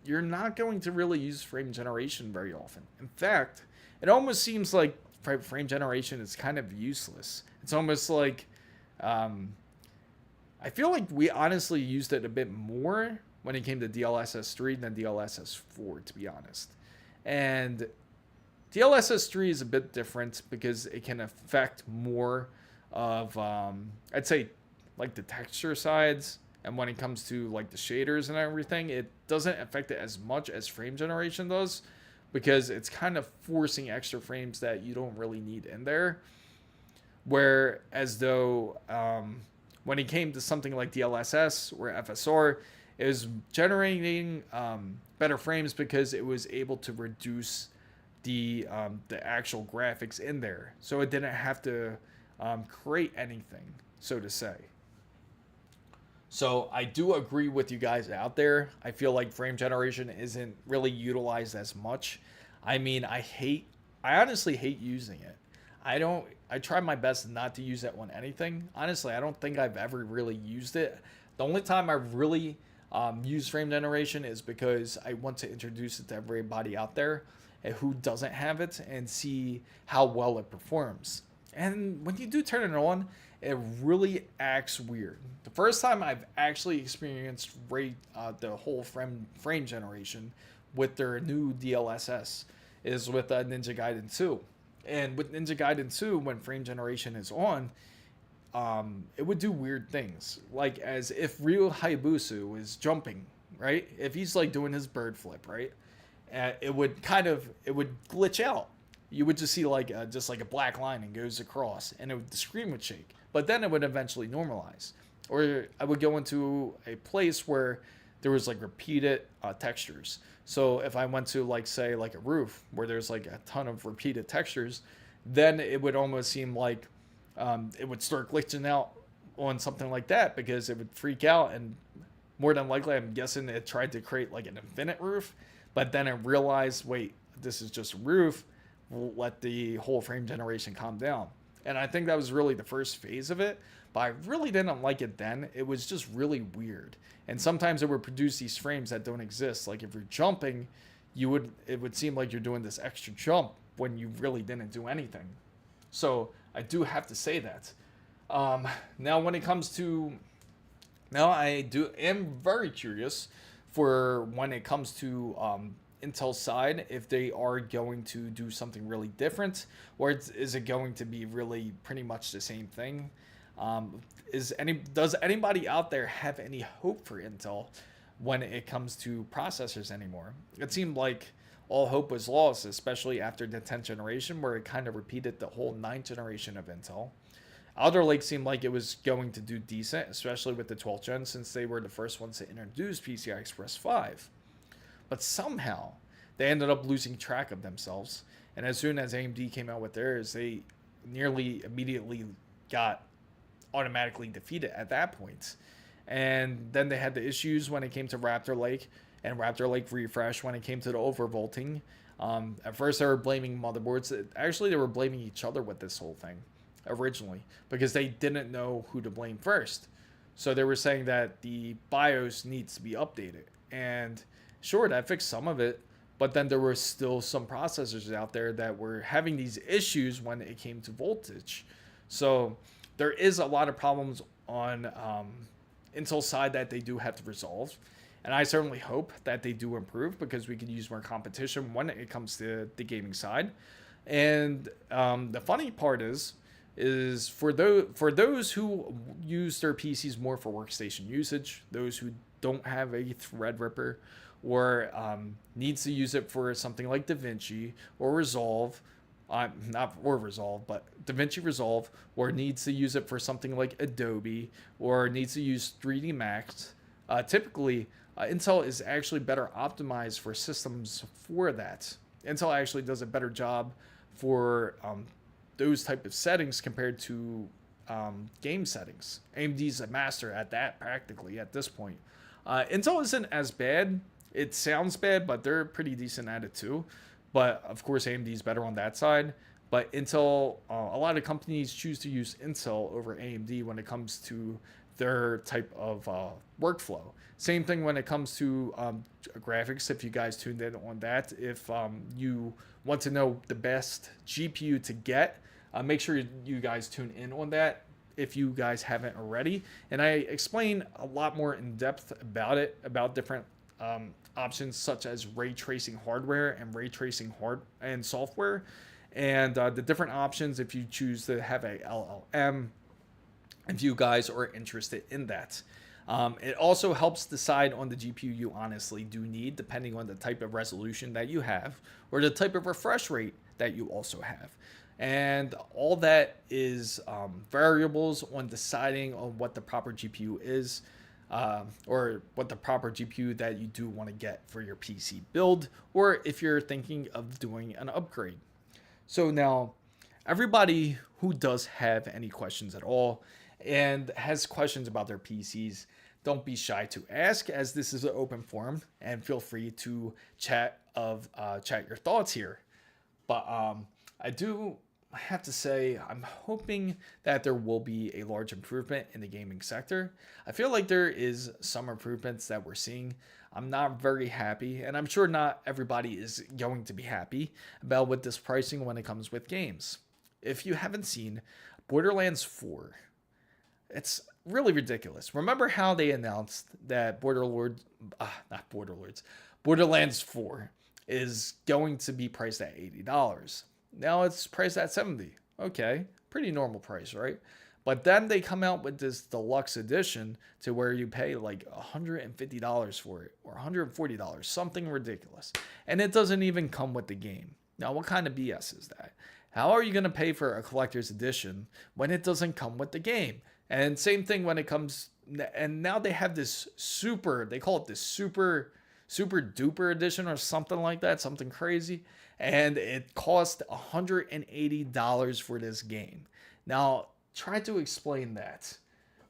you're not going to really use frame generation very often. In fact, it almost seems like frame generation is kind of useless. It's almost like I feel like we honestly used it a bit more when it came to DLSS 3 than DLSS 4, to be honest. And DLSS 3 is a bit different because it can affect more of, I'd say, like the texture sides. And when it comes to like the shaders and everything, it doesn't affect it as much as frame generation does, because it's kind of forcing extra frames that you don't really need in there. Whereas though, when it came to something like DLSS or FSR, it was generating better frames because it was able to reduce the actual graphics in there, so it didn't have to create anything, so to say. So I do agree with you guys out there. I feel like frame generation isn't really utilized as much. I mean, I honestly hate using it. I try my best not to use it on anything. Honestly, I don't think I've ever really used it. The only time I really use frame generation is because I want to introduce it to everybody out there who doesn't have it and see how well it performs. And when you do turn it on, it really acts weird. The first time I've actually experienced the whole frame generation with their new DLSS is with Ninja Gaiden 2. And with Ninja Gaiden 2, when frame generation is on, it would do weird things. Like as if Ryu Hayabusa is jumping, right? If he's like doing his bird flip, right? It would glitch out. You would just see like a black line and goes across, and the screen would shake. But then it would eventually normalize. Or I would go into a place where there was like repeated textures. So if I went to like say like a roof where there's like a ton of repeated textures, then it would almost seem like it would start glitching out on something like that, because it would freak out, and more than likely I'm guessing it tried to create like an infinite roof, but then it realized, wait, this is just a roof, we'll let the whole frame generation calm down. And I think that was really the first phase of it, but I really didn't like it then. It was just really weird. And sometimes it would produce these frames that don't exist. Like if you're jumping, it would seem like you're doing this extra jump when you really didn't do anything. So I do have to say that. Now when it comes to, now I am very curious for when it comes to Intel's side, if they are going to do something really different, or is it going to be really pretty much the same thing? Does anybody out there have any hope for Intel when it comes to processors anymore? It seemed like all hope was lost, especially after the 10th generation, where it kind of repeated the whole 9th generation of Intel. Alder Lake seemed like it was going to do decent, especially with the 12th gen, since they were the first ones to introduce PCI Express 5. But somehow, they ended up losing track of themselves. And as soon as AMD came out with theirs, they nearly immediately got automatically defeated at that point. And then they had the issues when it came to Raptor Lake and Raptor Lake Refresh when it came to the overvolting. At first, they were blaming motherboards. Actually, they were blaming each other with this whole thing originally, because they didn't know who to blame first. So they were saying that the BIOS needs to be updated. And sure, that fixed some of it, but then there were still some processors out there that were having these issues when it came to voltage. So there is a lot of problems on Intel's side that they do have to resolve. And I certainly hope that they do improve, because we could use more competition when it comes to the gaming side. And the funny part is for those who use their PCs more for workstation usage, those who don't have a Threadripper, or needs to use it for something like DaVinci or Resolve, but DaVinci Resolve, or needs to use it for something like Adobe, or needs to use 3D Max, Typically, Intel is actually better optimized for systems for that. Intel actually does a better job for those type of settings compared to game settings. AMD's a master at that practically at this point. Intel isn't as bad. It sounds bad, but they're pretty decent at it too. But of course, AMD's better on that side. But Intel, a lot of companies choose to use Intel over AMD when it comes to their type of workflow. Same thing when it comes to graphics. If you guys tuned in on that, if you want to know the best GPU to get, make sure you guys tune in on that if you guys haven't already. And I explain a lot more in depth about it, about different options such as ray tracing hardware and ray tracing software, and the different options if you choose to have a LLM, if you guys are interested in that. It also helps decide on the GPU you honestly do need, depending on the type of resolution that you have or the type of refresh rate that you also have. And all that is variables on deciding on what the proper GPU is, or what the proper GPU that you do want to get for your PC build, or if you're thinking of doing an upgrade. So now, everybody who does have any questions at all and has questions about their PCs, don't be shy to ask, as this is an open forum, and feel free to chat your thoughts here. But I have to say, I'm hoping that there will be a large improvement in the gaming sector. I feel like there is some improvements that we're seeing. I'm not very happy, and I'm sure not everybody is going to be happy about with this pricing when it comes with games. If you haven't seen Borderlands 4, it's really ridiculous. Remember how they announced that Borderlands 4 is going to be priced at $80. Now it's priced at $70. Okay, pretty normal price, right? But then they come out with this deluxe edition to where you pay like $150 for it, or $140, something ridiculous. And it doesn't even come with the game. Now, what kind of BS is that? How are you going to pay for a collector's edition when it doesn't come with the game? And same thing when it comes, and now they have this they call it this super duper edition or something like that, something crazy. And it cost $180 for this game. Now, try to explain that.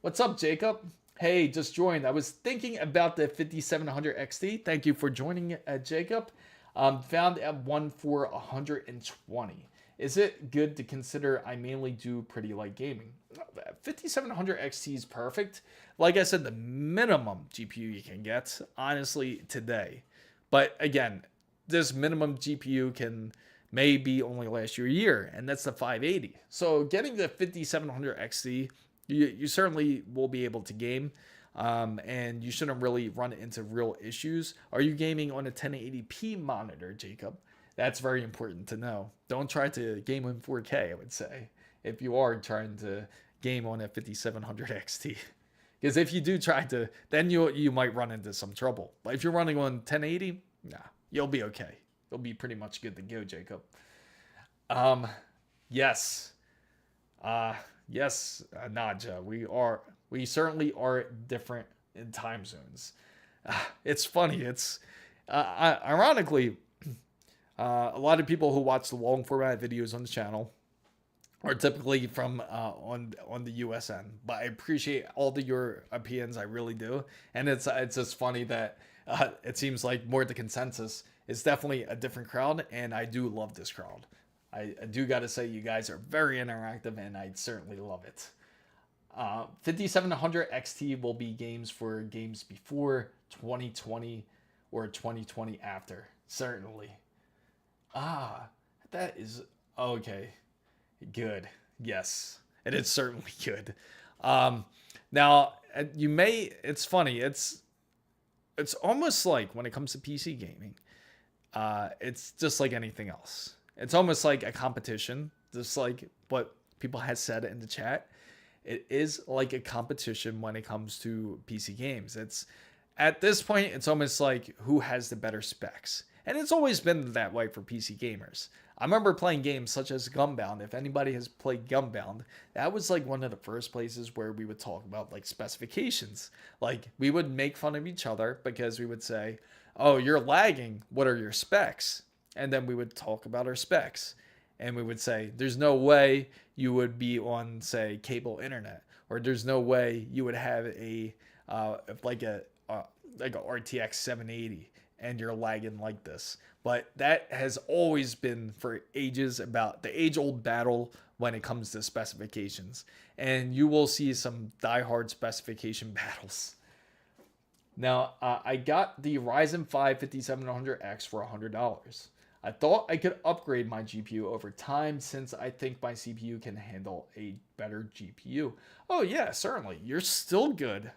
What's up, Jacob? Hey, just joined. I was thinking about the 5700 XT. Thank you for joining, Jacob. Found at one for $120. Is it good to consider I mainly do pretty light gaming? 5700 XT is perfect. Like I said, the minimum GPU you can get, honestly, today. But again, this minimum GPU can maybe only last you a year, and that's the 580. So getting the 5700 XT, you certainly will be able to game, and you shouldn't really run into real issues. Are you gaming on a 1080p monitor, Jacob? That's very important to know. Don't try to game in 4K, I would say, if you are trying to game on a 5700 XT. Because if you do try to, then you might run into some trouble. But if you're running on 1080, nah, you'll be okay. You'll be pretty much good to go, Jacob. Yes, Naja, we certainly are different in time zones. It's funny. It's ironically, a lot of people who watch the long format videos on the channel are typically from on the US end, but I appreciate all the Europeans. I really do, and it's just funny that it seems like more the consensus is definitely a different crowd, and I do love this crowd. I do got to say, you guys are very interactive, and I certainly love it. 5700 XT will be games for games before 2020 or 2020 after, certainly. That is okay. Good. Yes, it is certainly good. Now it's funny. It's almost like when it comes to PC gaming, it's just like anything else. It's almost like a competition, just like what people have said in the chat. It is like a competition when it comes to PC games. It's at this point, it's almost like who has the better specs. And it's always been that way for PC gamers. I remember playing games such as Gunbound. If anybody has played Gunbound, that was like one of the first places where we would talk about like specifications. Like we would make fun of each other because we would say, "Oh, you're lagging. What are your specs?" And then we would talk about our specs. And we would say, "There's no way you would be on, say, cable internet, or there's no way you would have a like a RTX 780 and you're lagging like this." But that has always been for ages about the age-old battle when it comes to specifications. And you will see some die-hard specification battles. Now, I got the Ryzen 5 5700X for $100. I thought I could upgrade my GPU over time since I think my CPU can handle a better GPU. Oh yeah, certainly. You're still good.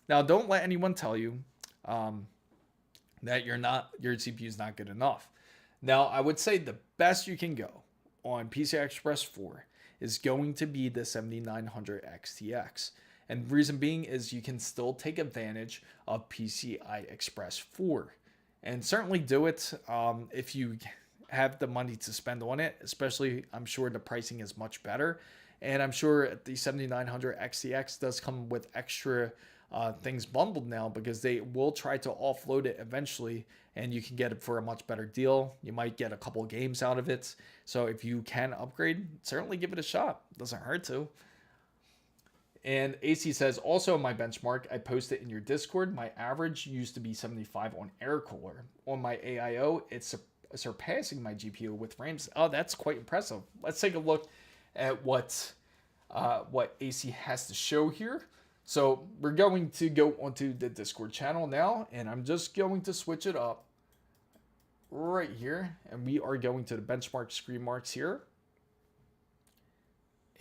Now, don't let anyone tell you that your CPU is not good enough. Now, I would say the best you can go on PCI Express 4 is going to be the 7900 XTX. And the reason being is you can still take advantage of PCI Express 4. And certainly do it if you have the money to spend on it. Especially, I'm sure the pricing is much better. And I'm sure the 7900 XTX does come with extra things bundled now because they will try to offload it eventually and you can get it for a much better deal. You might get a couple of games out of it. So if you can upgrade, certainly give it a shot. Doesn't hurt to. And AC says, also in my benchmark, I posted in your Discord, my average used to be 75 on air cooler. On my AIO, it's surpassing my GPU with frames. Oh, that's quite impressive. Let's take a look at what AC has to show here. So we're going to go onto the Discord channel now, and I'm just going to switch it up right here. And we are going to the benchmark screen marks here.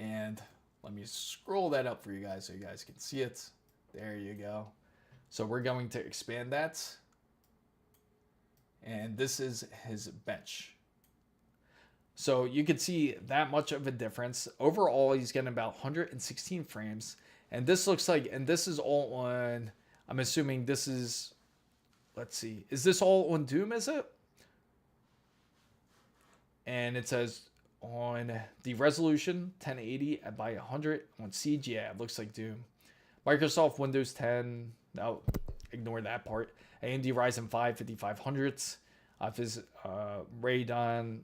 And let me scroll that up for you guys so you guys can see it. There you go. So we're going to expand that. And this is his bench. So you can see that much of a difference. Overall, he's getting about 116 frames. And this looks like, and this is all on, I'm assuming this is, let's see, is this all on Doom, is it? And it says on the resolution, 1080 by 100 on Siege. Yeah, it looks like Doom. Microsoft Windows 10, no, ignore that part. AMD Ryzen 5 5500s. His Radeon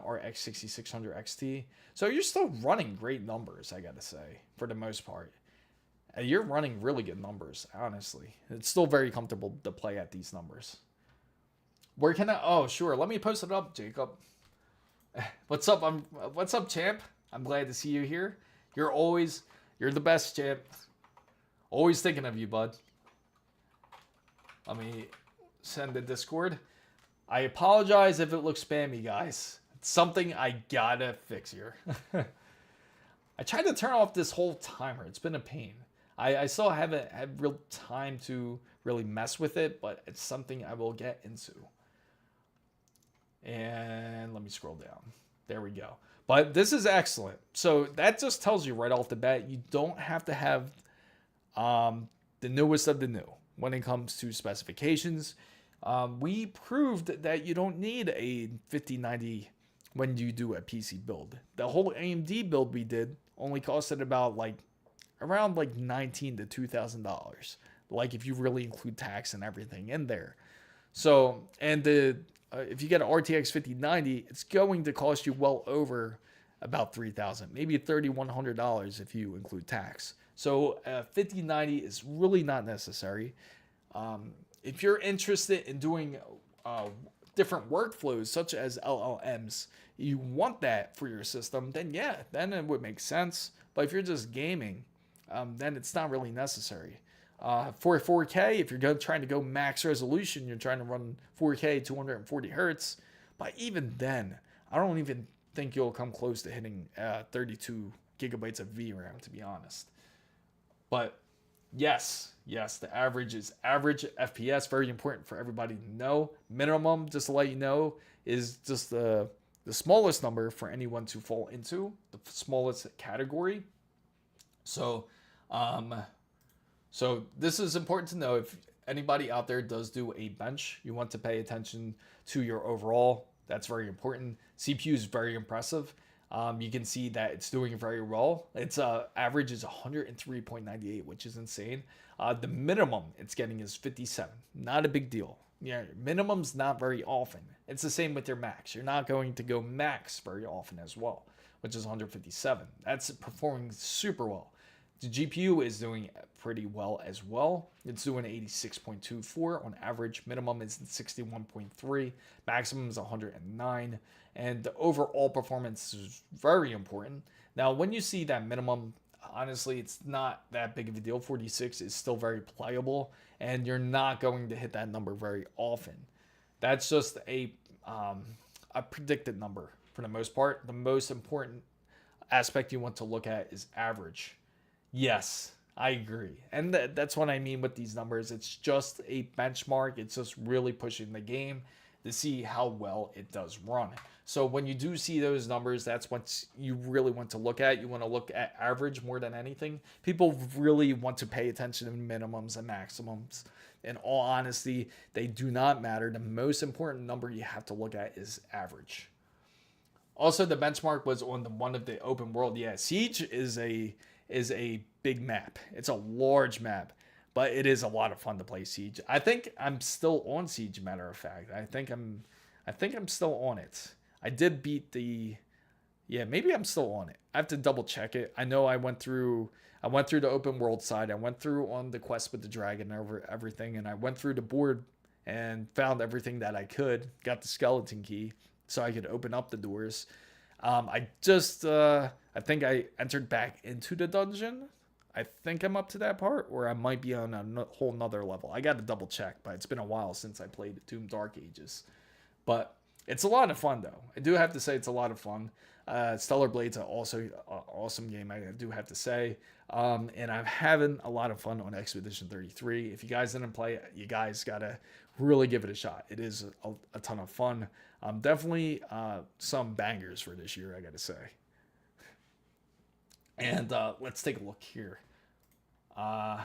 RX 6600 XT. So you're still running great numbers, I gotta say, for the most part. You're running really good numbers, honestly. It's still very comfortable to play at these numbers. Where can I? Oh, sure. Let me post it up, Jacob. What's up? What's up, champ? I'm glad to see you here. You're the best, champ. Always thinking of you, bud. Let me send the Discord. I apologize if it looks spammy, guys. It's something I gotta fix here. I tried to turn off this whole timer. It's been a pain. I still haven't had real time to really mess with it, but it's something I will get into. And let me scroll down. There we go. But this is excellent. So that just tells you right off the bat, you don't have to have the newest of the new when it comes to specifications. We proved that you don't need a 5090 when you do a PC build. The whole AMD build we did only costed about around $19,000 to $2,000. Like if you really include tax and everything in there. So, and if you get an RTX 5090, it's going to cost you well over about $3,000, maybe $3,100 if you include tax. So 5090 is really not necessary. If you're interested in doing different workflows such as LLMs, you want that for your system, then yeah, then it would make sense. But if you're just gaming, then it's not really necessary. For 4K, if you're trying to go max resolution, you're trying to run 4K 240 hertz. But even then, I don't even think you'll come close to hitting 32 gigabytes of VRAM, to be honest. But yes, the average is average FPS. Very important for everybody to know. Minimum, just to let you know, is just the smallest number for anyone to fall into, the smallest category. So this is important to know. anybody out there does do a bench, you want to pay attention to your overall. That's very important. CPU is very impressive. You can see that it's doing very well. Its average is 103.98, which is insane. The minimum it's getting is 57. Not a big deal. Yeah, minimum's not very often. It's the same with your max. You're not going to go max very often as well, which is 157. That's performing super well. The GPU is doing pretty well as well. It's doing 86.24 on average. Minimum is 61.3. Maximum is 109. And the overall performance is very important. Now, when you see that minimum, honestly, it's not that big of a deal. 46 is still very playable, and you're not going to hit that number very often. That's just a predicted number for the most part. The most important aspect you want to look at is average. Yes, I agree. And that's what I mean with these numbers. It's just a benchmark. It's just really pushing the game to see how well it does run. So when you do see those numbers, that's what you really want to look at. You want to look at average more than anything. People really want to pay attention to minimums and maximums. In all honesty, they do not matter. The most important number you have to look at is average. Also, the benchmark was on one of the open world. Yeah, Siege is a big map. It's a large map, but it is a lot of fun to play Siege. I think I'm still on Siege, matter of fact. I think I'm still on it. I did beat yeah, maybe I'm still on it. I have to double check it. I know I went through the open world side. I went through on the quest with the dragon over everything, and I went through the board and found everything that I could. Got the skeleton key so I could open up the doors. I think I entered back into the dungeon. I think I'm up to that part, or I might be on a whole nother level. I got to double check, but it's been a while since I played Doom Dark Ages. But it's a lot of fun, though. I do have to say it's a lot of fun. Stellar Blade's also an awesome game, I do have to say. And I'm having a lot of fun on Expedition 33. If you guys didn't play it, you guys got to really give it a shot. It is a ton of fun. Definitely some bangers for this year, I got to say. And let's take a look here. Oh,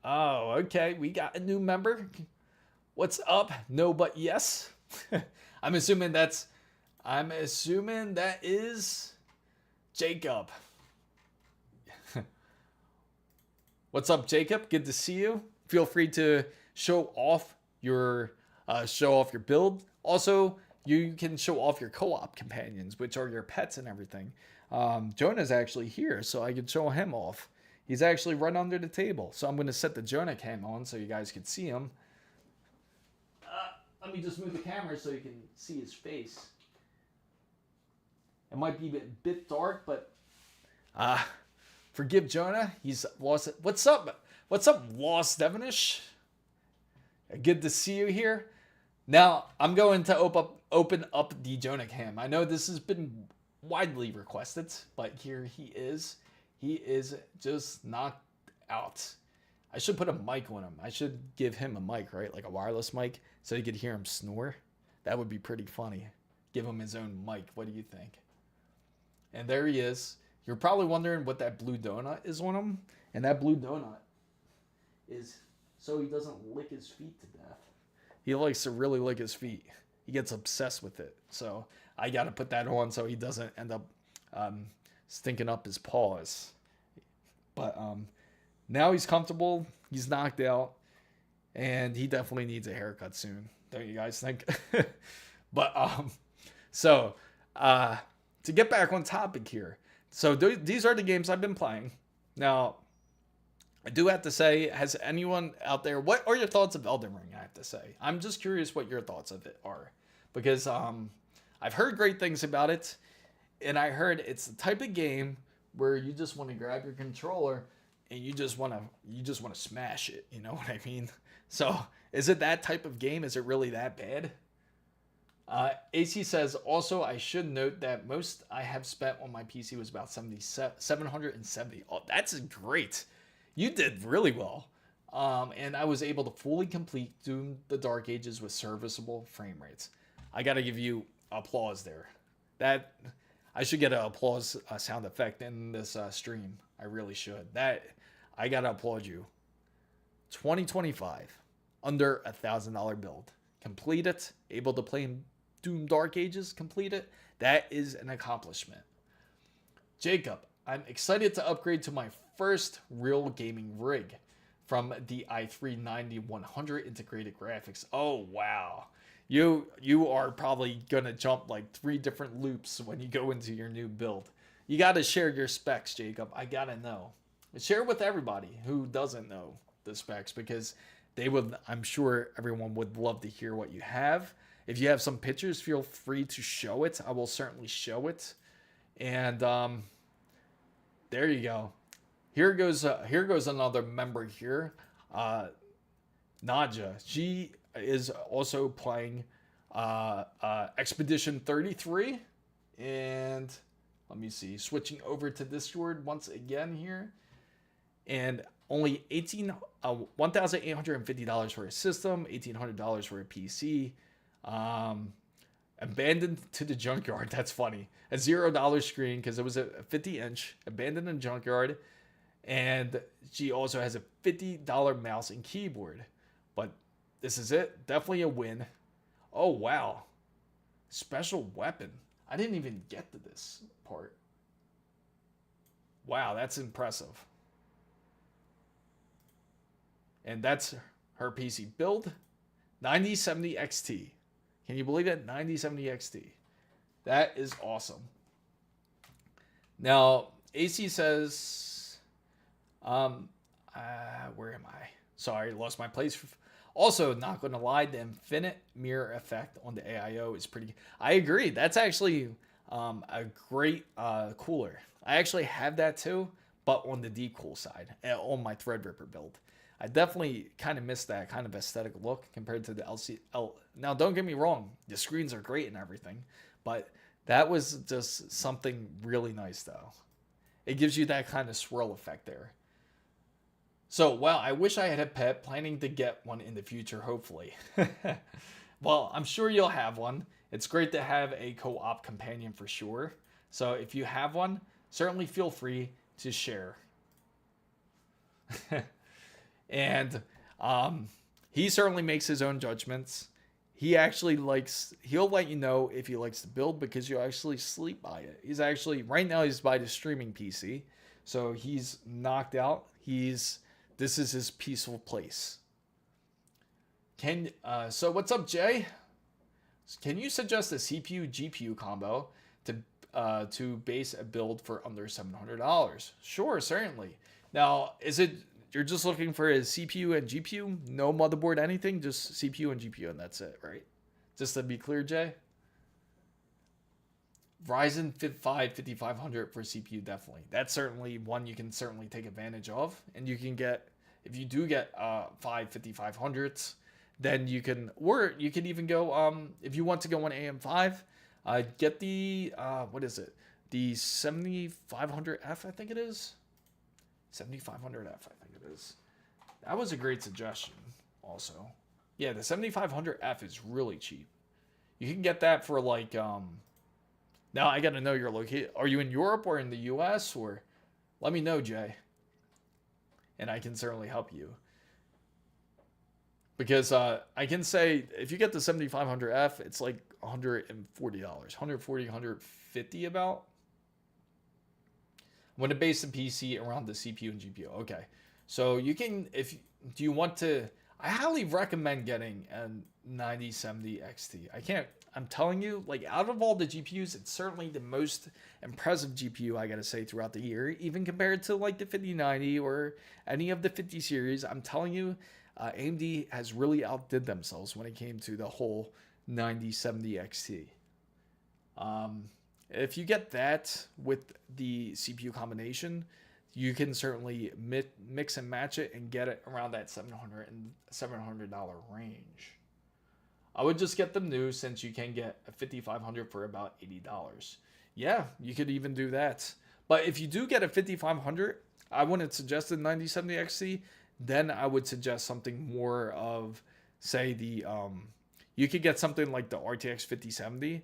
okay. We got a new member. What's up? No, but yes. I'm assuming that is Jacob. What's up, Jacob? Good to see you. Feel free to show off your build. Also, you can show off your co-op companions, which are your pets and everything. Jonah's actually here, so I can show him off. He's actually right under the table. So I'm going to set the Jonah cam on so you guys can see him. Let me just move the camera so you can see his face. It might be a bit dark, but forgive Jonah. He's lost it. What's up? What's up, Lost Devonish? Good to see you here. Now, I'm going to open up the Jonah cam. I know this has been widely requested, but here he is. He is just knocked out. I should put a mic on him. I should give him a mic, right? Like a wireless mic, so you could hear him snore. That would be pretty funny. Give him his own mic. What do you think? And there he is. You're probably wondering what that blue donut is on him. And that blue donut is so he doesn't lick his feet to death. He likes to really lick his feet. He gets obsessed with it. So I got to put that on so he doesn't end up stinking up his paws. But now he's comfortable. He's knocked out. And he definitely needs a haircut soon. Don't you guys think? But to get back on topic here. So these are the games I've been playing. Now, I do have to say, has anyone out there, what are your thoughts of Elden Ring, I have to say? I'm just curious what your thoughts of it are. Because I've heard great things about it. And I heard it's the type of game where you just want to grab your controller and you just want to smash it. You know what I mean? So is it that type of game? Is it really that bad? AC says, also, I should note that most I have spent on my PC was about 770. Oh, that's great. You did really well. And I was able to fully complete Doom the Dark Ages with serviceable frame rates. I got to give you applause there. That I should get an applause sound effect in this stream. I really should. I got to applaud you. 2025, under $1,000 build. Complete it, able to play in Doom Dark Ages, complete it. That is an accomplishment. Jacob, I'm excited to upgrade to my first real gaming rig from the i3-90-100 integrated graphics. Oh, wow. You are probably going to jump like 3 different loops when you go into your new build. You got to share your specs, Jacob. I got to know. Share with everybody who doesn't know the specs, because I'm sure everyone would love to hear what you have. If you have some pictures, feel free to show it. I will certainly show it. And there you go. Here goes another member here. Naja. She is also playing Expedition 33. And let me see. Switching over to Discord once again here. And only $1,850 for a system, $1,800 for a PC. Abandoned to the junkyard. That's funny. A $0 screen because it was a 50-inch. Abandoned in junkyard. And she also has a $50 mouse and keyboard. But this is it. Definitely a win. Oh, wow. Special weapon. I didn't even get to this part. Wow, that's impressive. And that's her PC build. 9070 XT. Can you believe it? 9070 XT. That is awesome. Now, AC says, where am I? Sorry, lost my place. Also, not going to lie, the infinite mirror effect on the AIO is pretty. I agree. That's actually a great cooler. I actually have that too, but on the decool side, on my Threadripper build. I definitely kind of miss that kind of aesthetic look compared to the LCL. Now, don't get me wrong. The screens are great and everything, but that was just something really nice, though. It gives you that kind of swirl effect there. So, wow, I wish I had a pet, planning to get one in the future, hopefully. Well, I'm sure you'll have one. It's great to have a co-op companion for sure. So if you have one, certainly feel free to share. And he certainly makes his own judgments. He actually he'll let you know if he likes to build because you'll actually sleep by it. He's actually, right now he's by the streaming PC. So he's knocked out. This is his peaceful place. So what's up, Jay? Can you suggest a CPU GPU combo to base a build for under $700? Sure, certainly. Now, you're just looking for a CPU and GPU? No motherboard, anything? Just CPU and GPU, and that's it, right? Just to be clear, Jay? Ryzen 5 5500 for CPU, definitely. That's certainly one you can certainly take advantage of. And you can get, if you do get 5 5500s, then you can, or you can even go, if you want to go on AM5, get the, what is it? The 7500F, I think it is. 7500F, I think it is. That was a great suggestion also. Yeah, the 7500F is really cheap. You can get that for like, now I got to know your location. Are you in Europe or in the US, or let me know, Jay. And I can certainly help you. Because I can say if you get the 7500F, it's like $140. 140, 150 about. I'm going to base the PC around the CPU and GPU. Okay. So you can, do you want to, I highly recommend getting a 9070 XT. I'm telling you, like, out of all the GPUs, it's certainly the most impressive GPU, I gotta say, throughout the year, even compared to like the 5090 or any of the 50 series. I'm telling you, AMD has really outdid themselves when it came to the whole 9070 XT. If you get that with the CPU combination, you can certainly mix and match it and get it around that $700 range. I would just get them new, since you can get a 5500 for about $80. Yeah, you could even do that. But if you do get a 5500, I wouldn't suggest the 9070 XT. Then I would suggest something more of, say, the you could get something like the RTX 5070.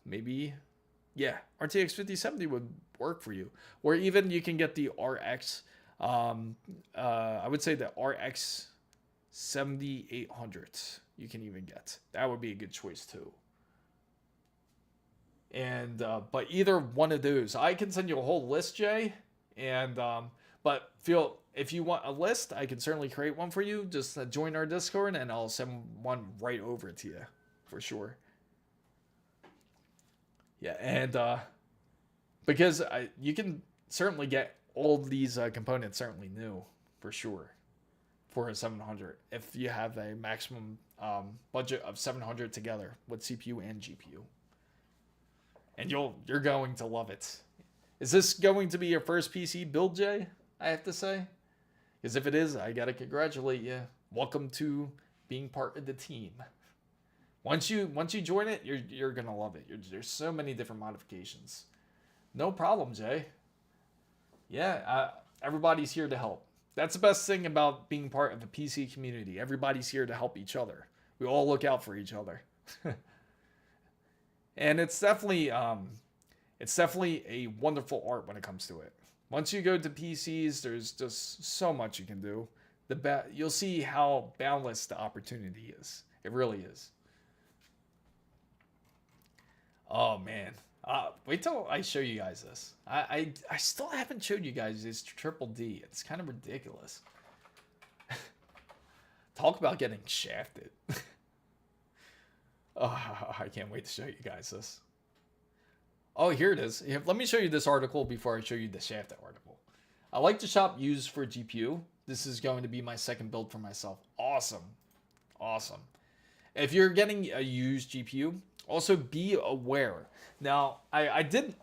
Maybe, yeah, RTX 5070 would work for you. Or even you can get the RX I would say the RX 7800 you can even get. That would be a good choice too. And but either one of those, I can send you a whole list, Jay. And but feel if you want a list, I can certainly create one for you. Just join our Discord, and I'll send one right over to you for sure. Yeah, and because you can certainly get all these components certainly new for sure for a 700 if you have a maximum budget of 700 together with CPU and GPU. And you're going to love it. Is this going to be your first PC build, Jay? I have to say, because if it is, I gotta congratulate you. Welcome to being part of the team. Once you join it, you're gonna love it. There's so many different modifications. No problem, Jay. Yeah, everybody's here to help. That's the best thing about being part of the PC community. Everybody's here to help each other. We all look out for each other. And it's definitely a wonderful art when it comes to it. Once you go to PCs, there's just so much you can do. You'll see how boundless the opportunity is. It really is. Oh man, wait till I show you guys this. I still haven't showed you guys this triple D. It's kind of ridiculous. Talk about getting shafted. Oh, I can't wait to show you guys this. Oh, here it is. Let me show you this article before I show you the shafted article. I like to shop used for GPU. This is going to be my second build for myself. Awesome. Awesome. If you're getting a used GPU, also be aware. Now, I did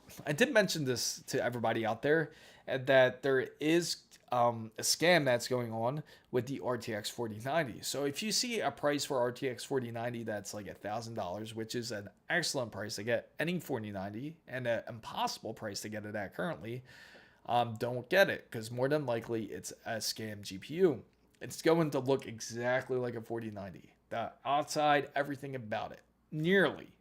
mention this to everybody out there that there is a scam that's going on with the RTX 4090. So if you see a price for RTX 4090 that's like $1,000, which is an excellent price to get any 4090 and an impossible price to get it at currently, don't get it, because more than likely it's a scam GPU. It's going to look exactly like a 4090. The outside, everything about it, nearly.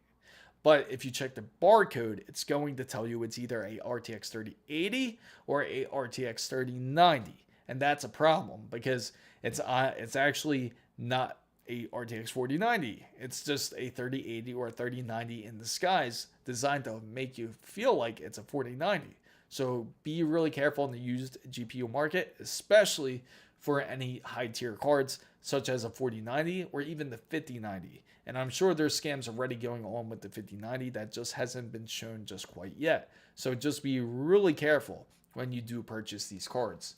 But if you check the barcode, it's going to tell you it's either a RTX 3080 or a RTX 3090. And that's a problem because it's actually not a RTX 4090. It's just a 3080 or a 3090 in disguise designed to make you feel like it's a 4090. So be really careful in the used GPU market, especially for any high tier cards such as a 4090 or even the 5090. And I'm sure there's scams already going on with the 5090 that just hasn't been shown just quite yet. So just be really careful when you do purchase these cards.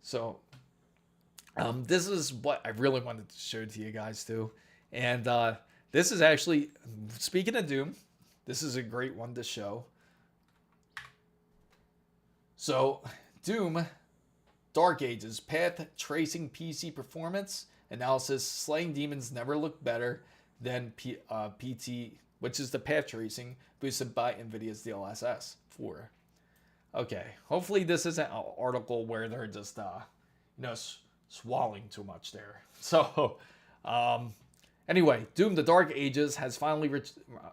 So this is what I really wanted to show to you guys too. And this is actually, speaking of Doom, this is a great one to show. So Doom Dark Ages path tracing PC performance analysis. Slaying demons never looked better than PT, which is the path tracing boosted by NVIDIA's DLSS 4. Okay, hopefully this isn't an article where they're just swallowing too much there. So anyway, Doom the Dark Ages has finally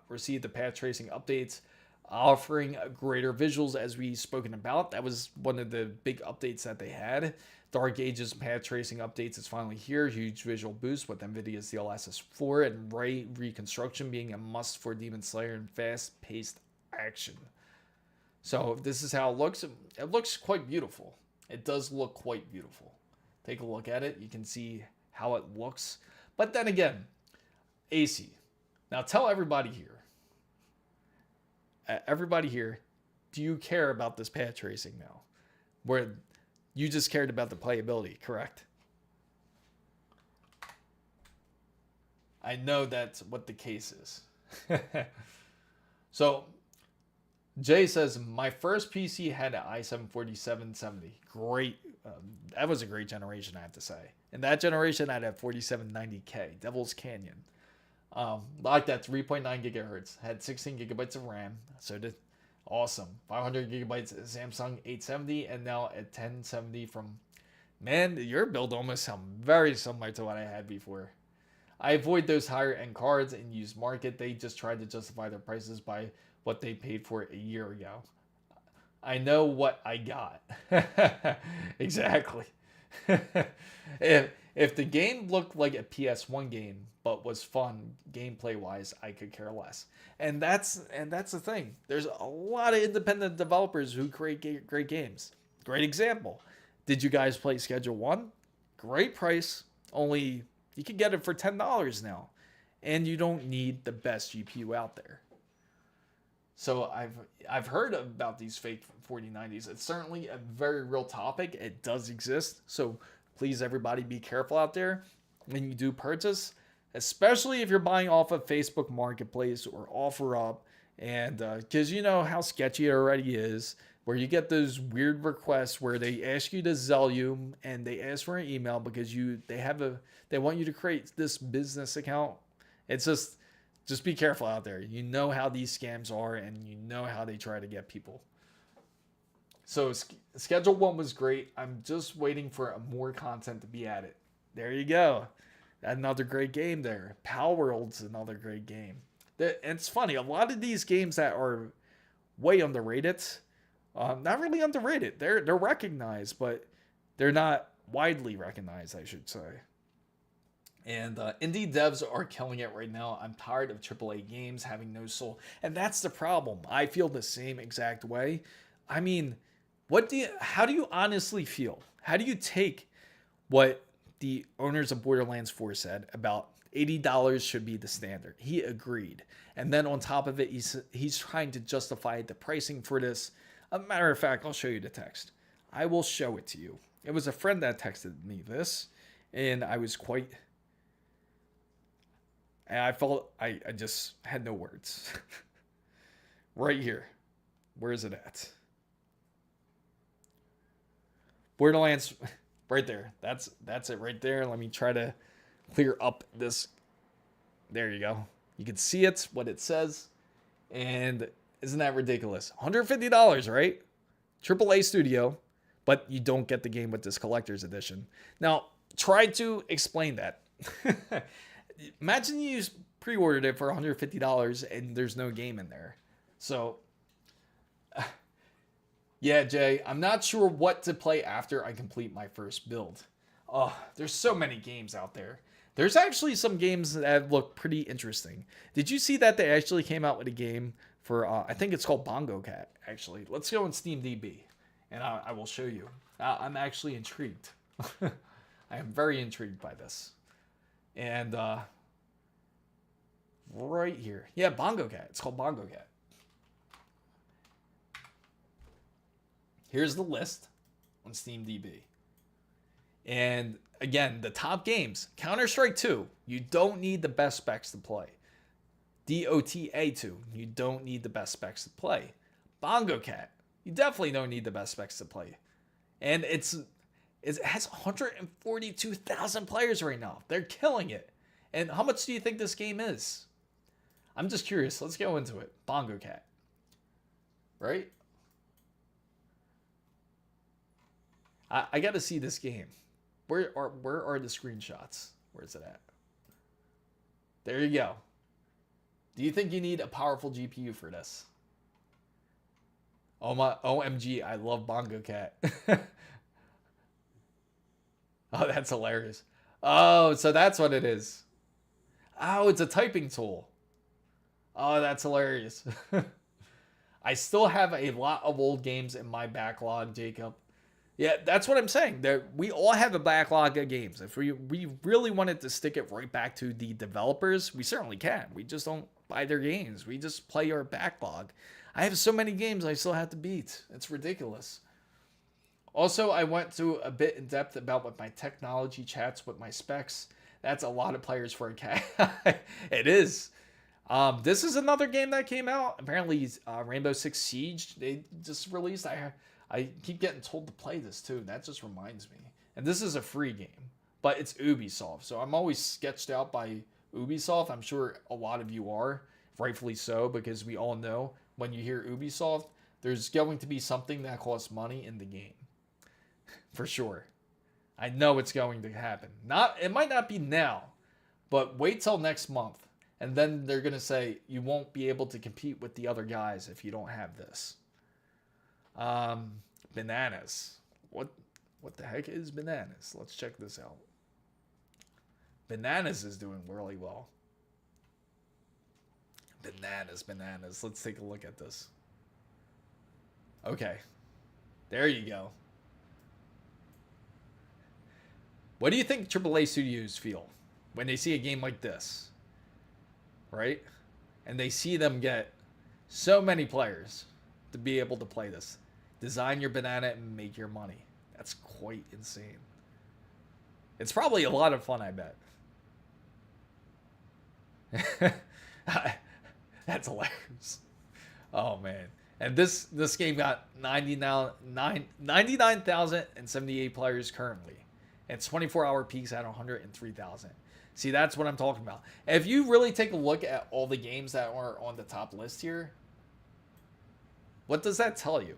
received the path tracing updates, offering greater visuals as we've spoken about. That was one of the big updates that they had. Dark Ages path tracing updates is finally here. Huge visual boost with NVIDIA's DLSS 4 and ray reconstruction being a must for Demon Slayer and fast-paced action. So this is how it looks. It looks quite beautiful. It does look quite beautiful. Take a look at it. You can see how it looks. But then again, AC. Now tell everybody here, do you care about this path tracing now? Where you just cared about the playability, correct? I know that's what the case is. So Jay says, my first PC had an i7-4770. Great. That was a great generation, I have to say. And that generation had a 4790K, Devil's Canyon. Like that 3.9 gigahertz, had 16 gigabytes of RAM, so did awesome. 500 gigabytes Samsung 870, and now a 1070 from, man, your build almost sounds very similar to what I had before. I avoid those higher end cards and use market. They just tried to justify their prices by what they paid for it a year ago. I know what I got. Exactly. If the game looked like a PS1 game but was fun gameplay wise, I could care less. And that's the thing. There's a lot of independent developers who create great games. Great example. Did you guys play Schedule 1? Great price. Only you can get it for $10 now. And you don't need the best GPU out there. So I've heard about these fake 4090s. It's certainly a very real topic. It does exist. So please, everybody, be careful out there when you do purchase, especially if you're buying off of Facebook Marketplace or OfferUp, and because you know how sketchy it already is, where you get those weird requests where they ask you to Zelle you and they ask for an email because they want you to create this business account. It's just be careful out there. You know how these scams are, and you know how they try to get people. So Schedule 1 was great. I'm just waiting for more content to be added. There you go. Another great game there. Palworld's another great game. And it's funny. A lot of these games that are way underrated, not really underrated. They're recognized, but they're not widely recognized, I should say. And indie devs are killing it right now. I'm tired of AAA games having no soul. And that's the problem. I feel the same exact way. I mean, how do you honestly feel? How do you take what the owners of Borderlands 4 said about $80 should be the standard? He agreed. And then on top of it, he's trying to justify the pricing for this. A matter of fact, I'll show you the text. I will show it to you. It was a friend that texted me this, and I was quite... And I felt I just had no words. Right here. Where is it at? Borderlands, right there. That's it right there. Let me try to clear up this. There you go. You can see it, what it says. And isn't that ridiculous? $150, right? AAA studio, but you don't get the game with this collector's edition. Now, try to explain that. Imagine you pre-ordered it for $150 and there's no game in there. So, yeah, Jay, I'm not sure what to play after I complete my first build. Oh, there's so many games out there. There's actually some games that look pretty interesting. Did you see that they actually came out with a game for, I think it's called Bongo Cat, actually. Let's go in SteamDB, and I will show you. I'm actually intrigued. I am very intrigued by this. And right here. Yeah, Bongo Cat. It's called Bongo Cat. Here's the list on SteamDB. And again, the top games. Counter-Strike 2. You don't need the best specs to play. DOTA 2. You don't need the best specs to play. Bongo Cat. You definitely don't need the best specs to play. And it has 142,000 players right now. They're killing it. And how much do you think this game is? I'm just curious. Let's go into it. Bongo Cat. Right? I got to see this game. Where are the screenshots? Where's it at? There you go. Do you think you need a powerful GPU for this? Oh my, OMG, I love Bongo Cat. Oh, that's hilarious. Oh, so that's what it is. Oh, it's a typing tool. Oh, that's hilarious. I still have a lot of old games in my backlog, Jacob. Yeah, that's what I'm saying. We all have a backlog of games. If we really wanted to stick it right back to the developers, we certainly can. We just don't buy their games. We just play our backlog. I have so many games I still have to beat. It's ridiculous. Also, I went through a bit in depth about what my technology chats with my specs. That's a lot of players for a cat. It is. This is another game that came out. Apparently, Rainbow Six Siege, they just released. I keep getting told to play this too. That just reminds me. And this is a free game, but it's Ubisoft. So I'm always sketched out by Ubisoft. I'm sure a lot of you are, rightfully so, because we all know when you hear Ubisoft, there's going to be something that costs money in the game. For sure. I know it's going to happen. It might not be now, but wait till next month. And then they're going to say you won't be able to compete with the other guys if you don't have this. Bananas. What the heck is Bananas? Let's check this out. Bananas is doing really well. Bananas. Let's take a look at this. Okay. There you go. What do you think AAA studios feel when they see a game like this? Right? And they see them get so many players to be able to play this. Design your banana and make your money. That's quite insane. It's probably a lot of fun, I bet. That's hilarious. Oh, man. And this game got 99,078 players currently. It's 24-hour peaks at 103,000. See, that's what I'm talking about. If you really take a look at all the games that are on the top list here, what does that tell you?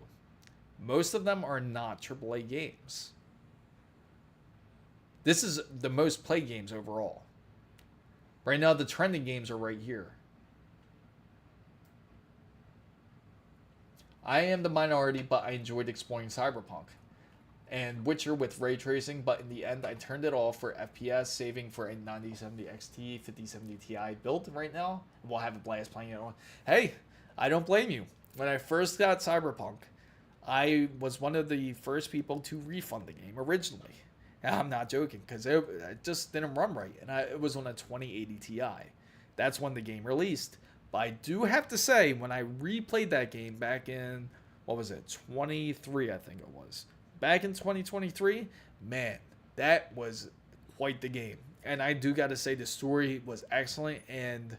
Most of them are not AAA games. This is the most played games overall. Right now, the trending games are right here. I am the minority, but I enjoyed exploring Cyberpunk and Witcher with ray tracing, but in the end, I turned it off for FPS, saving for a 9070 XT 5070 Ti build right now. We'll have a blast playing it on. Hey, I don't blame you. When I first got Cyberpunk, I was one of the first people to refund the game originally. And I'm not joking, because it just didn't run right, and it was on a 2080 Ti. That's when the game released. But I do have to say, when I replayed that game back in, what was it, 23, I think it was. Back in 2023, man, that was quite the game. And I do got to say, the story was excellent, and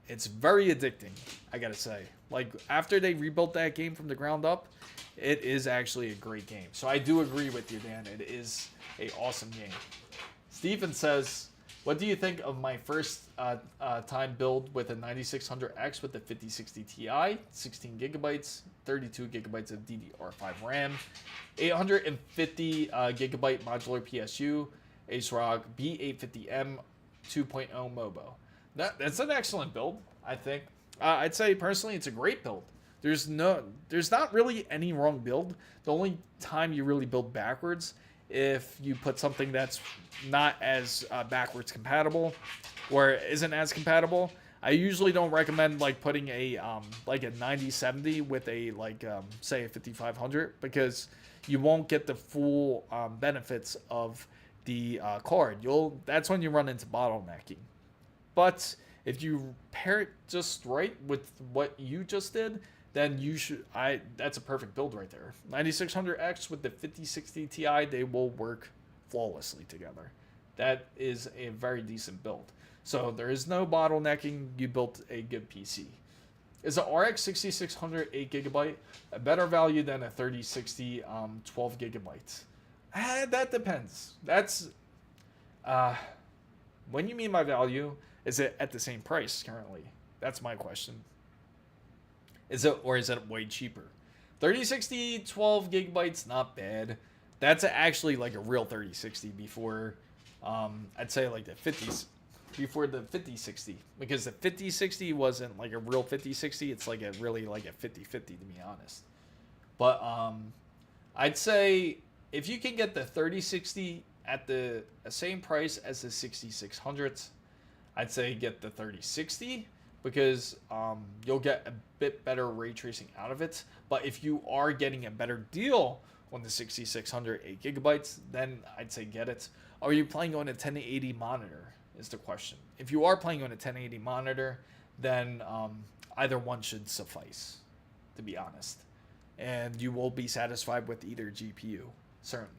it's very addicting, I got to say. Like, after they rebuilt that game from the ground up, it is actually a great game. So I do agree with you, Dan. It is an awesome game. Stephen says, what do you think of my first time build with a 9600X with the 5060 Ti, 16 gigabytes, 32 gigabytes of DDR5 RAM, 850 gigabyte modular PSU, ASRock B850M 2.0 MOBO. That's an excellent build, I think. I'd say personally it's a great build. There's not really any wrong build. The only time you really build backwards if you put something that's not as backwards compatible or isn't as compatible. I usually don't recommend like putting a like a 9070 with a say a 5500, because you won't get the full benefits of the card. That's when you run into bottlenecking. But if you pair it just right with what you just did, then that's a perfect build right there. 9600X with the 5060 Ti, they will work flawlessly together. That is a very decent build. So there is no bottlenecking. You built a good PC. Is the RX 6600 8GB a better value than a 3060 12 gigabytes? That depends. That's when you mean by value, is it at the same price currently? That's my question. Is it way cheaper? 3060 12 gigabytes, not bad. That's actually like a real 3060 before, I'd say like the 50s, before the 5060, because the 5060 wasn't like a real 5060. It's like a really like a 5050 to be honest. But I'd say if you can get the 3060 at the same price as the 6600s, I'd say get the 3060. Because you'll get a bit better ray tracing out of it. But if you are getting a better deal on the 6600 8GB, then I'd say get it. Are you playing on a 1080 monitor is the question. If you are playing on a 1080 monitor, then either one should suffice, to be honest. And you will be satisfied with either GPU, certainly.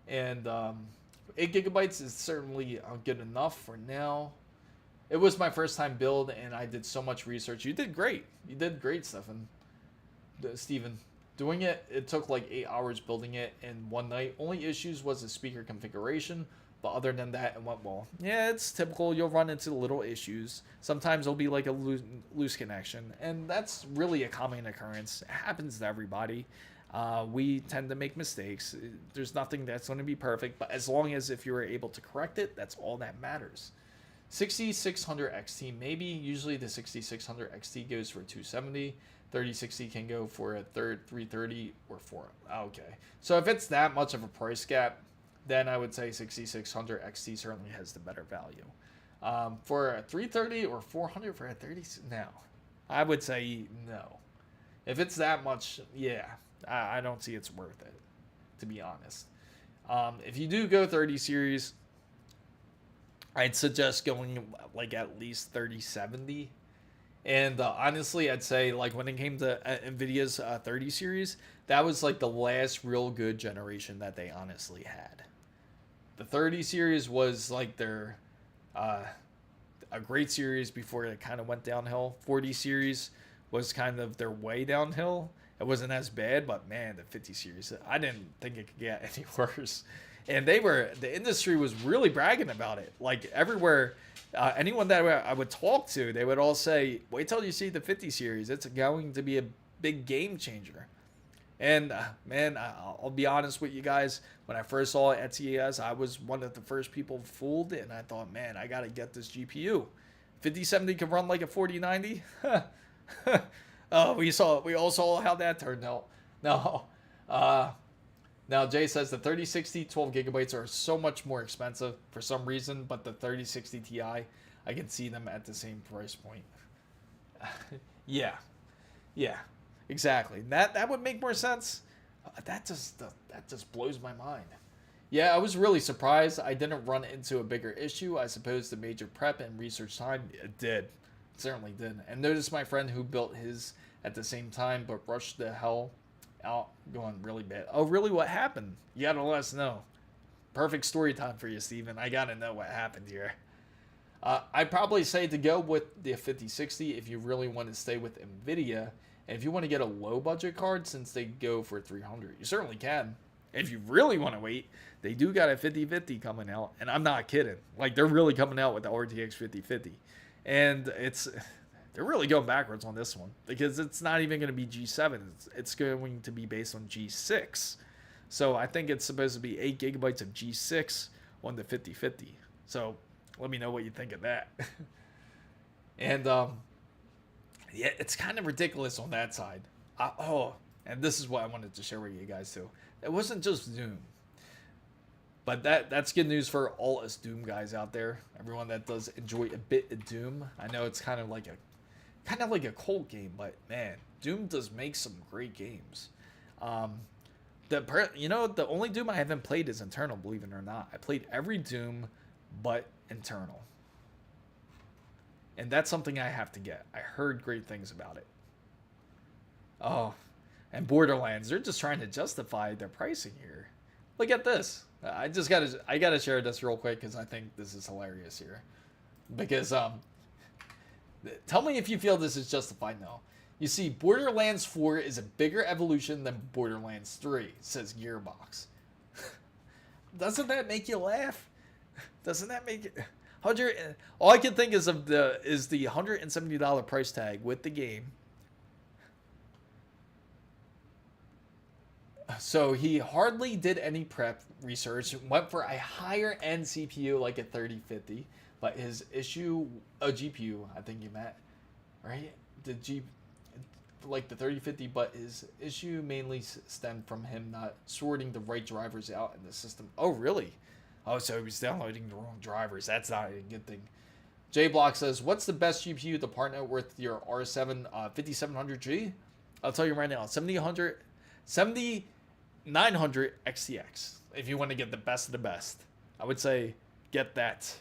And 8GB is certainly good enough for now. It was my first time build, and I did so much research. You did great. You did great, Steven. Doing it, it took like 8 hours building it in one night. Only issues was the speaker configuration, but other than that, it went well. Yeah, it's typical. You'll run into little issues. Sometimes it'll be like a loose connection, and that's really a common occurrence. It happens to everybody. We tend to make mistakes. There's nothing that's going to be perfect, but as long as if you were able to correct it, that's all that matters. 6600 XT, maybe. Usually the 6600 XT goes for 270. 3060 can go for a 330 or 4. Okay. So if it's that much of a price gap, then I would say 6600 XT certainly has the better value. For a 330 or 400 for a 30, no. I would say no. If it's that much, yeah, I don't see it's worth it, to be honest. If you do go 30 series, I'd suggest going like at least 3070. And honestly, I'd say like when it came to NVIDIA's 30 series, that was like the last real good generation that they honestly had. The 30 series was like their a great series before it kind of went downhill. 40 series was kind of their way downhill. It wasn't as bad, but man, the 50 series, I didn't think it could get any worse. And the industry was really bragging about it. Like everywhere, anyone that I would talk to, they would all say, wait till you see the 50 series. It's going to be a big game changer. And man, I'll be honest with you guys. When I first saw it at CES, I was one of the first people fooled, and I thought, man, I gotta get this GPU. 5070 can run like a 4090. We all saw how that turned out. No, now Jay says the 3060 12 gigabytes are so much more expensive for some reason, but the 3060 Ti, I can see them at the same price point. Yeah. Exactly. That would make more sense. That just blows my mind. Yeah, I was really surprised I didn't run into a bigger issue. I suppose the major prep and research time, it did. It certainly did. And notice my friend who built his at the same time but rushed the hell out, going really bad. Oh, really? What happened? You gotta let us know. Perfect story time for you, Steven. I gotta know what happened here. I'd probably say to go with the 5060 if you really want to stay with NVIDIA. And if you want to get a low budget card, since they go for 300, you certainly can. If you really want to wait, they do got a 5050 coming out, and I'm not kidding. Like, they're really coming out with the RTX 5050, and they're really going backwards on this one because it's not even going to be G7. It's going to be based on G6. So I think it's supposed to be 8 gigabytes of G6 on the 5050. So let me know what you think of that. And yeah, it's kind of ridiculous on that side. And this is what I wanted to share with you guys too. It wasn't just Doom, but that's good news for all us Doom guys out there. Everyone that does enjoy a bit of Doom. I know it's kind of like a cult game, but man, Doom does make some great games. The only Doom I haven't played is Internal, believe it or not. I played every Doom but Internal. And that's something I have to get. I heard great things about it. Oh, and Borderlands, they're just trying to justify their pricing here. Look at this. I gotta share this real quick because I think this is hilarious here. Because tell me if you feel this is justified. No. You see, Borderlands 4 is a bigger evolution than Borderlands 3, says Gearbox. Doesn't that make you laugh? Doesn't that make it? All I can think is the $170 price tag with the game. So he hardly did any prep research, went for a higher end CPU like a 3050, but his issue, a GPU, I think you meant, right? Like the 3050, but his issue mainly stemmed from him not sorting the right drivers out in the system. Oh, really? Oh, so he was downloading the wrong drivers. That's not a good thing. J-Block says, what's the best GPU to partner with your R7 5700G? I'll tell you right now, 7900 XTX. If you want to get the best of the best, I would say get that.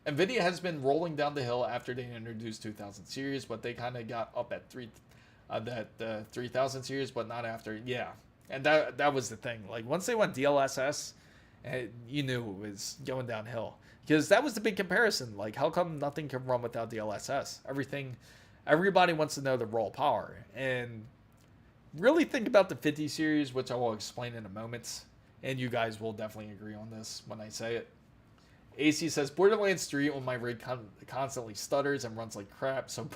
NVIDIA has been rolling down the hill after they introduced 2000 series, but they kind of got up at the 3000 series, but not after. Yeah. And that was the thing. Like, once they went DLSS, you knew it was going downhill. Because that was the big comparison. Like, how come nothing can run without DLSS? Everybody wants to know the raw power. And really think about the 50 series, which I will explain in a moment. And you guys will definitely agree on this when I say it. AC says, Borderlands 3 on my rig constantly stutters and runs like crap. So,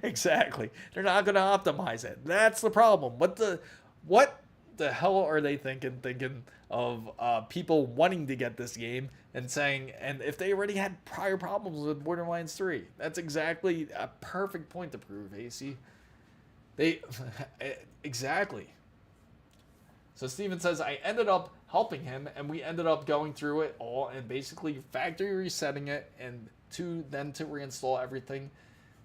exactly. They're not going to optimize it. That's the problem. What the hell are they thinking of people wanting to get this game and saying, and if they already had prior problems with Borderlands 3? That's exactly a perfect point to prove, AC. They exactly. So Steven says, I ended up helping him, and we ended up going through it all and basically factory resetting it, and then to reinstall everything.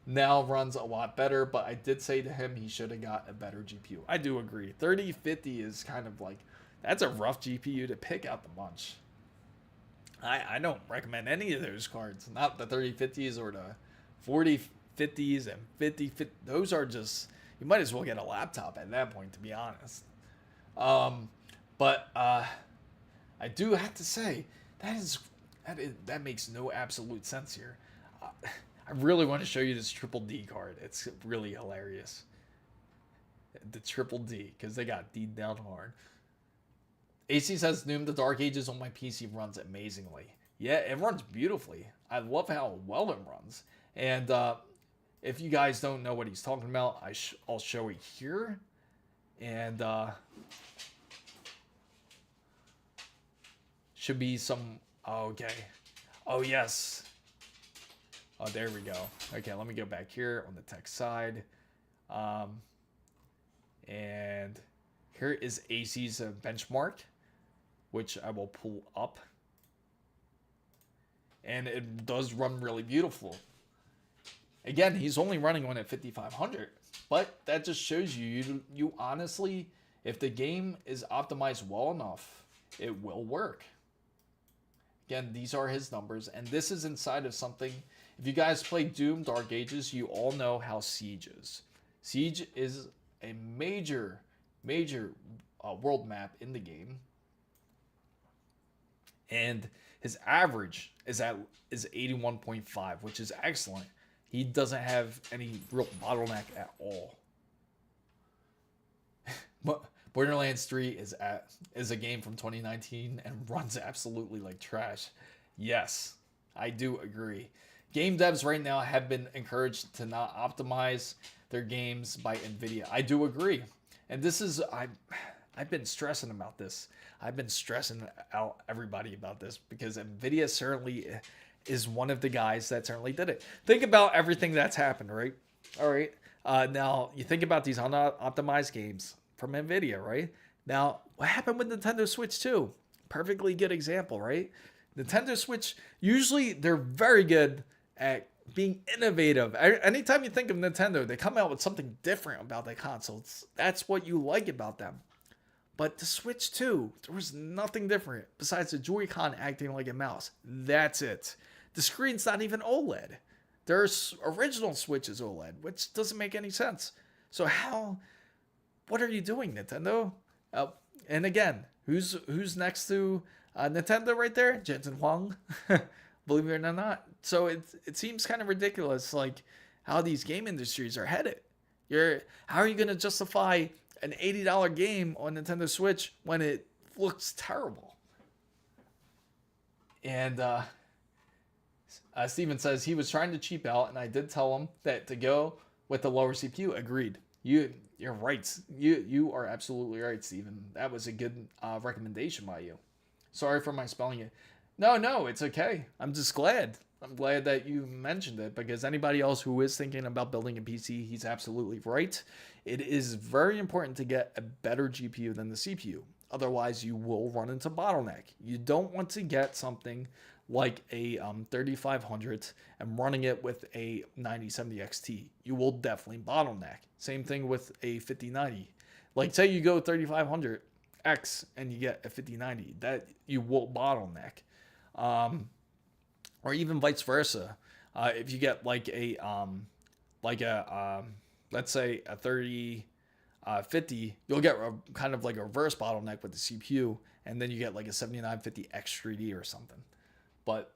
Now runs a lot better, but I did say to him he should have got a better GPU. I do agree. 3050 is kind of like, that's a rough GPU to pick out the bunch. I don't recommend any of those cards. Not the 3050s or the 4050s and 5050. Those are just, you might as well get a laptop at that point, to be honest. But I do have to say that makes no absolute sense here. I really want to show you this triple D card. It's really hilarious. The triple D, because they got D down hard. AC says, Noom, the Dark Ages on my PC runs amazingly. Yeah, it runs beautifully. I love how well it runs. And if you guys don't know what he's talking about, I'll show it here. And should be some, okay. Oh, yes. Oh, there we go. Okay, let me go back here on the tech side. And here is AC's benchmark, which I will pull up. And it does run really beautiful. Again, he's only running one at 5500, but that just shows you honestly, if the game is optimized well enough, it will work. Again, these are his numbers, and this is inside of something. If you guys play Doom Dark Ages, you all know how Siege is. Siege is a major world map in the game, and his average is 81.5, which is excellent. He doesn't have any real bottleneck at all. But Borderlands 3 is a game from 2019 and runs absolutely like trash. Yes, I do agree. Game devs right now have been encouraged to not optimize their games by NVIDIA. I do agree. And this is, I've been stressing about this. I've been stressing out everybody about this because NVIDIA certainly is one of the guys that certainly did it. Think about everything that's happened, right? All right. Now, you think about these unoptimized games from NVIDIA, right? Now, what happened with Nintendo Switch 2? Perfectly good example, right? Nintendo Switch, usually they're very good at being innovative. Anytime you think of Nintendo, they come out with something different about their consoles. That's what you like about them. But the Switch 2, there was nothing different besides the Joy-Con acting like a mouse. That's it. The screen's not even OLED. There's original Switch is OLED, which doesn't make any sense. So what are you doing, Nintendo? And again, who's next to Nintendo right there? Jensen Huang. Believe it or not. So it seems kind of ridiculous, like how these game industries are headed. How are you going to justify an $80 game on Nintendo Switch when it looks terrible? And Steven says he was trying to cheap out, and I did tell him that to go with the lower CPU. Agreed. You're right. You are absolutely right, Steven. That was a good recommendation by you. Sorry for my spelling it. No, it's okay. I'm just glad. I'm glad that you mentioned it, because anybody else who is thinking about building a PC, he's absolutely right. It is very important to get a better GPU than the CPU. Otherwise, you will run into bottleneck. You don't want to get something like a 3500 and running it with a 9070 XT. You will definitely bottleneck. Same thing with a 5090. Like, say you go 3500X and you get a 5090, that you will bottleneck. Or even vice versa. If you get like a let's say a 3050, you'll get kind of like a reverse bottleneck with the CPU, and then you get like a 7950X 3D or something. But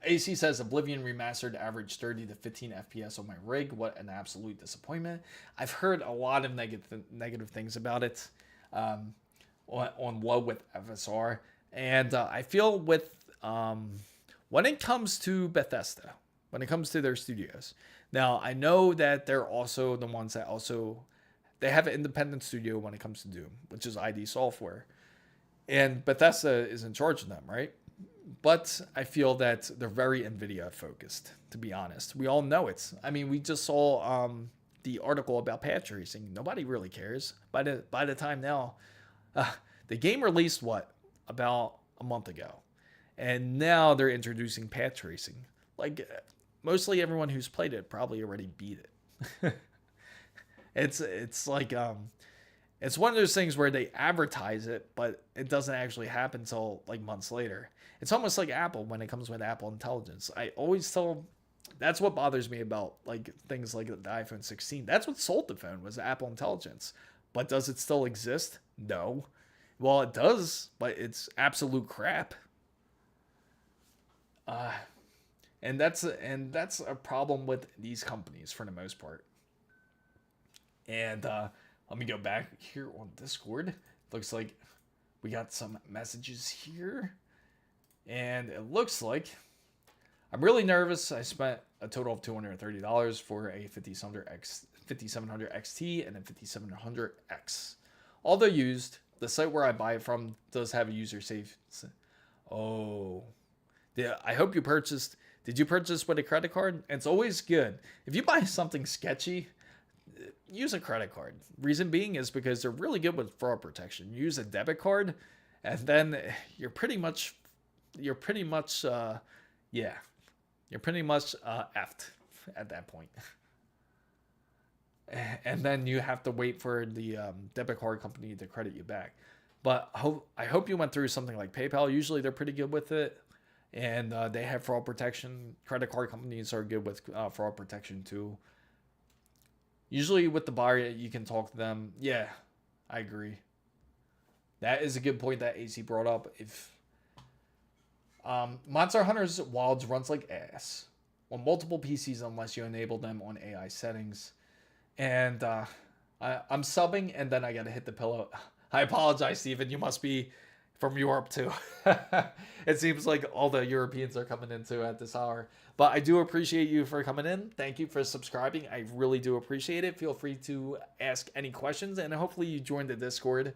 AC says Oblivion Remastered averaged 30 to 15 FPS on my rig. What an absolute disappointment. I've heard a lot of negative things about it on low with FSR. And I feel with when it comes to Bethesda, when it comes to their studios. Now, I know that they're also the ones that they have an independent studio when it comes to Doom, which is ID Software. And Bethesda is in charge of them, right? But I feel that they're very NVIDIA focused, to be honest. We all know it. I mean, we just saw the article about patch tracing. Nobody really cares. By the time now, the game released, what, about a month ago. And now they're introducing patch tracing. Like, mostly everyone who's played it probably already beat it. It's like it's one of those things where they advertise it, but it doesn't actually happen until like months later. It's almost like Apple when it comes with Apple Intelligence. I always tell, that's what bothers me about like things like the iPhone 16. That's what sold the phone, was Apple Intelligence. But does it still exist? No. Well, it does, but it's absolute crap. And that's a problem with these companies for the most part. And let me go back here on Discord. Looks like we got some messages here. And it looks like I'm really nervous. I spent a total of $230 for a 5700 XT and a 5700X. Although used, the site where I buy it from does have a user safe. Oh, yeah. I hope you purchased. Did you purchase with a credit card? It's always good. If you buy something sketchy, use a credit card. Reason being is because they're really good with fraud protection. Use a debit card, and then you're pretty much effed at that point. And then you have to wait for the debit card company to credit you back. But I hope you went through something like PayPal. Usually they're pretty good with it, and they have fraud protection. Credit card companies are good with fraud protection too. Usually with the buyer, you can talk to them. Yeah, I agree. That is a good point that AC brought up. If Monster Hunter's Wilds runs like ass on multiple PCs unless you enable them on AI settings. And I'm subbing, and then I gotta hit the pillow. I apologize, Steven. You must be from Europe too. It seems like all the Europeans are coming in too at this hour. But I do appreciate you for coming in. Thank you for subscribing. I really do appreciate it. Feel free to ask any questions, and hopefully you join the Discord.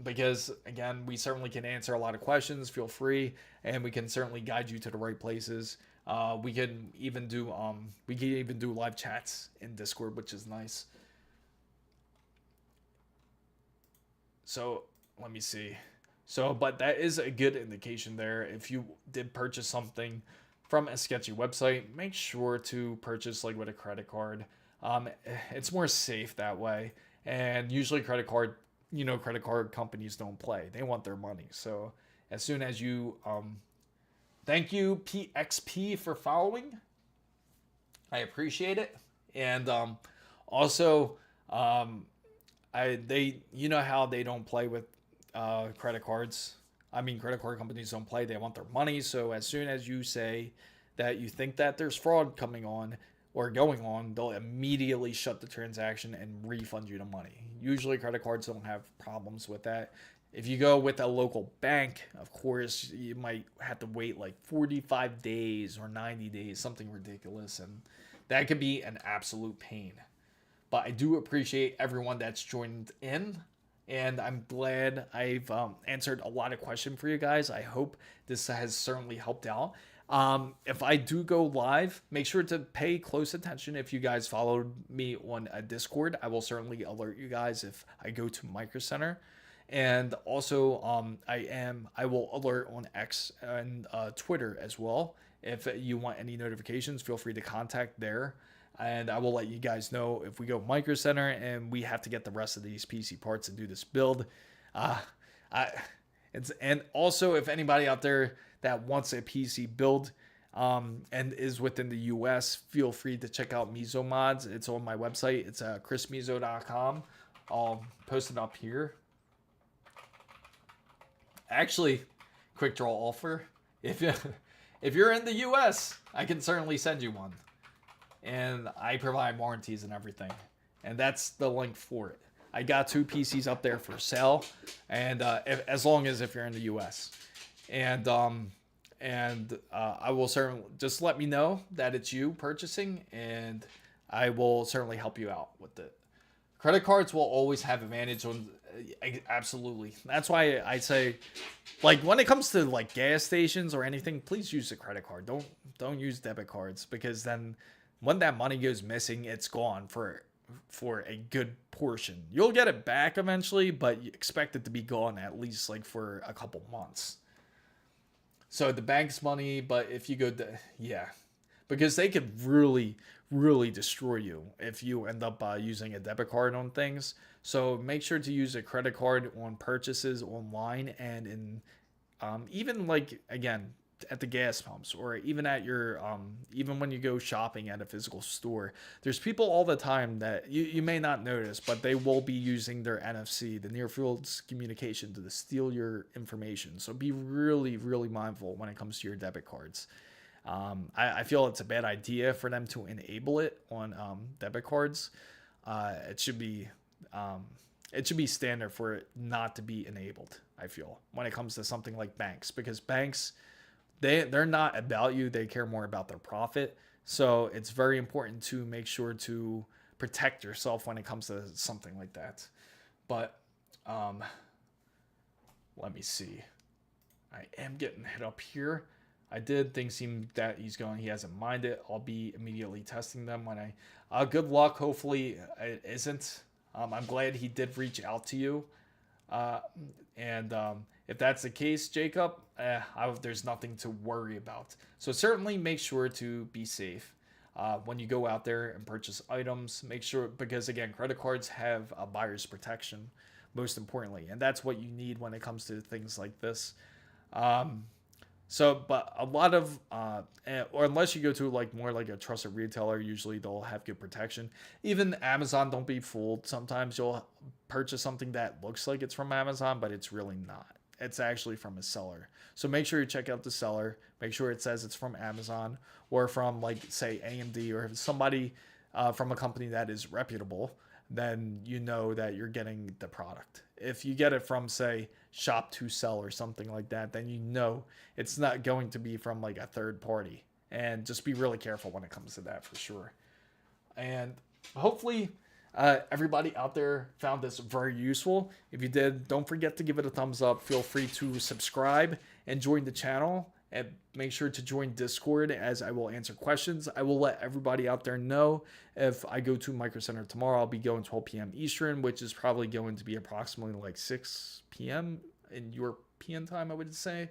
Because again, we certainly can answer a lot of questions. Feel free, and we can certainly guide you to the right places. We can even do live chats in Discord, which is nice. So let me see. So, but that is a good indication there. If you did purchase something from a sketchy website, make sure to purchase like with a credit card. It's more safe that way. And usually credit card companies don't play. They want their money. So as soon as you, thank you PXP for following. I appreciate it. And also, you know how they don't play with credit cards. I mean, credit card companies don't play. They want their money. So as soon as you say that you think that there's fraud coming on or going on, they'll immediately shut the transaction and refund you the money. Usually credit cards don't have problems with that. If you go with a local bank, of course, you might have to wait like 45 days or 90 days, something ridiculous. And that could be an absolute pain. But I do appreciate everyone that's joined in. And I'm glad I've answered a lot of questions for you guys. I hope this has certainly helped out. If I do go live, make sure to pay close attention. If you guys followed me on a Discord, I will certainly alert you guys if I go to Micro Center. And also, I will alert on X and Twitter as well. If you want any notifications, feel free to contact there. And I will let you guys know if we go Micro Center and we have to get the rest of these PC parts and do this build. And also, if anybody out there that wants a PC build and is within the US, feel free to check out Mizo mods. It's on my website. It's chrismizo.com. I'll post it up here. Actually, quick draw offer. If you're in the US, I can certainly send you one. And I provide warranties and everything. And that's the link for it. I got 2 PCs up there for sale, and as long as if you're in the US. And I will certainly just let me know that it's you purchasing, and I will certainly help you out with it. credit cards will always have advantage on, absolutely. That's why I say, like, when it comes to like gas stations or anything, please use a credit card. Don't use debit cards, because then when that money goes missing, it's gone for a good portion. You'll get it back eventually, but you expect it to be gone at least like for a couple months. So the bank's money, but if you go to, yeah, because they could really, really destroy you if you end up using a debit card on things. So make sure to use a credit card on purchases online, and in even like, again, at the gas pumps, or even at your even when you go shopping at a physical store. There's people all the time that you may not notice, but they will be using their NFC, the near field communication, to steal your information. So be really, really mindful when it comes to your debit cards. I feel it's a bad idea for them to enable it on debit cards. It should be standard for it not to be enabled, I feel, when it comes to something like banks, because banks, they're not about you. They care more about their profit. So it's very important to make sure to protect yourself when it comes to something like that. But let me see. I am getting hit up here. I did. Things seem that he hasn't minded. I'll be immediately testing them when good luck. Hopefully it isn't. I'm glad he did reach out to you. If that's the case, Jacob, there's nothing to worry about. So certainly make sure to be safe when you go out there and purchase items. Make sure, because again, credit cards have a buyer's protection, most importantly, and that's what you need when it comes to things like this. But a lot of, or unless you go to like more like a trusted retailer, usually they'll have good protection. Even Amazon, don't be fooled. Sometimes you'll purchase something that looks like it's from Amazon, but it's really not. It's actually from a seller. So make sure you check out the seller. Make sure it says it's from Amazon, or from, like, say, AMD, or somebody from a company that is reputable. Then you know that you're getting the product. If you get it from, say, Shop to Sell or something like that, then you know it's not going to be from like a third party. And just be really careful when it comes to that, for sure. And hopefully everybody out there found this very useful. If you did, don't forget to give it a thumbs up. Feel free to subscribe and join the channel. And make sure to join Discord, as I will answer questions. I will let everybody out there know if I go to Micro Center tomorrow. I'll be going 12 p.m. Eastern, which is probably going to be approximately like 6 p.m. in European time, I would say.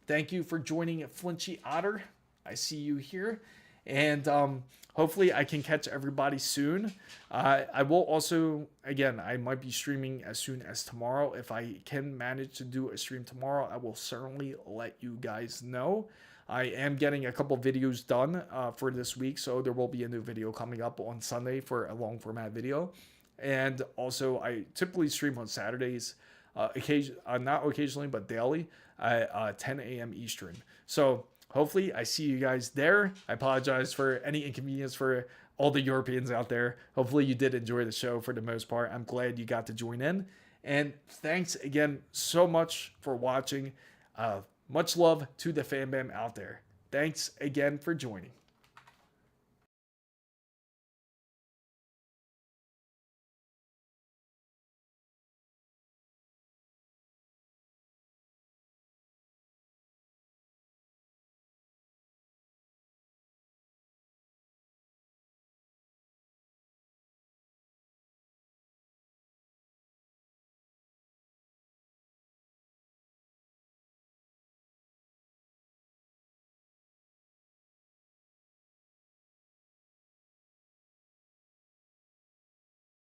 Thank you for joining Flinchy Otter. I see you here. And hopefully I can catch everybody soon. I will also, again, I might be streaming as soon as tomorrow. If I can manage to do a stream tomorrow, I will certainly let you guys know. I am getting a couple videos done for this week, so there will be a new video coming up on Sunday for a long format video. And also, I typically stream on Saturdays, not occasionally, but daily at 10 a.m. Eastern. So hopefully I see you guys there. I apologize for any inconvenience for all the Europeans out there. Hopefully you did enjoy the show for the most part. I'm glad you got to join in. And thanks again so much for watching. Much love to the fan bam out there. Thanks again for joining.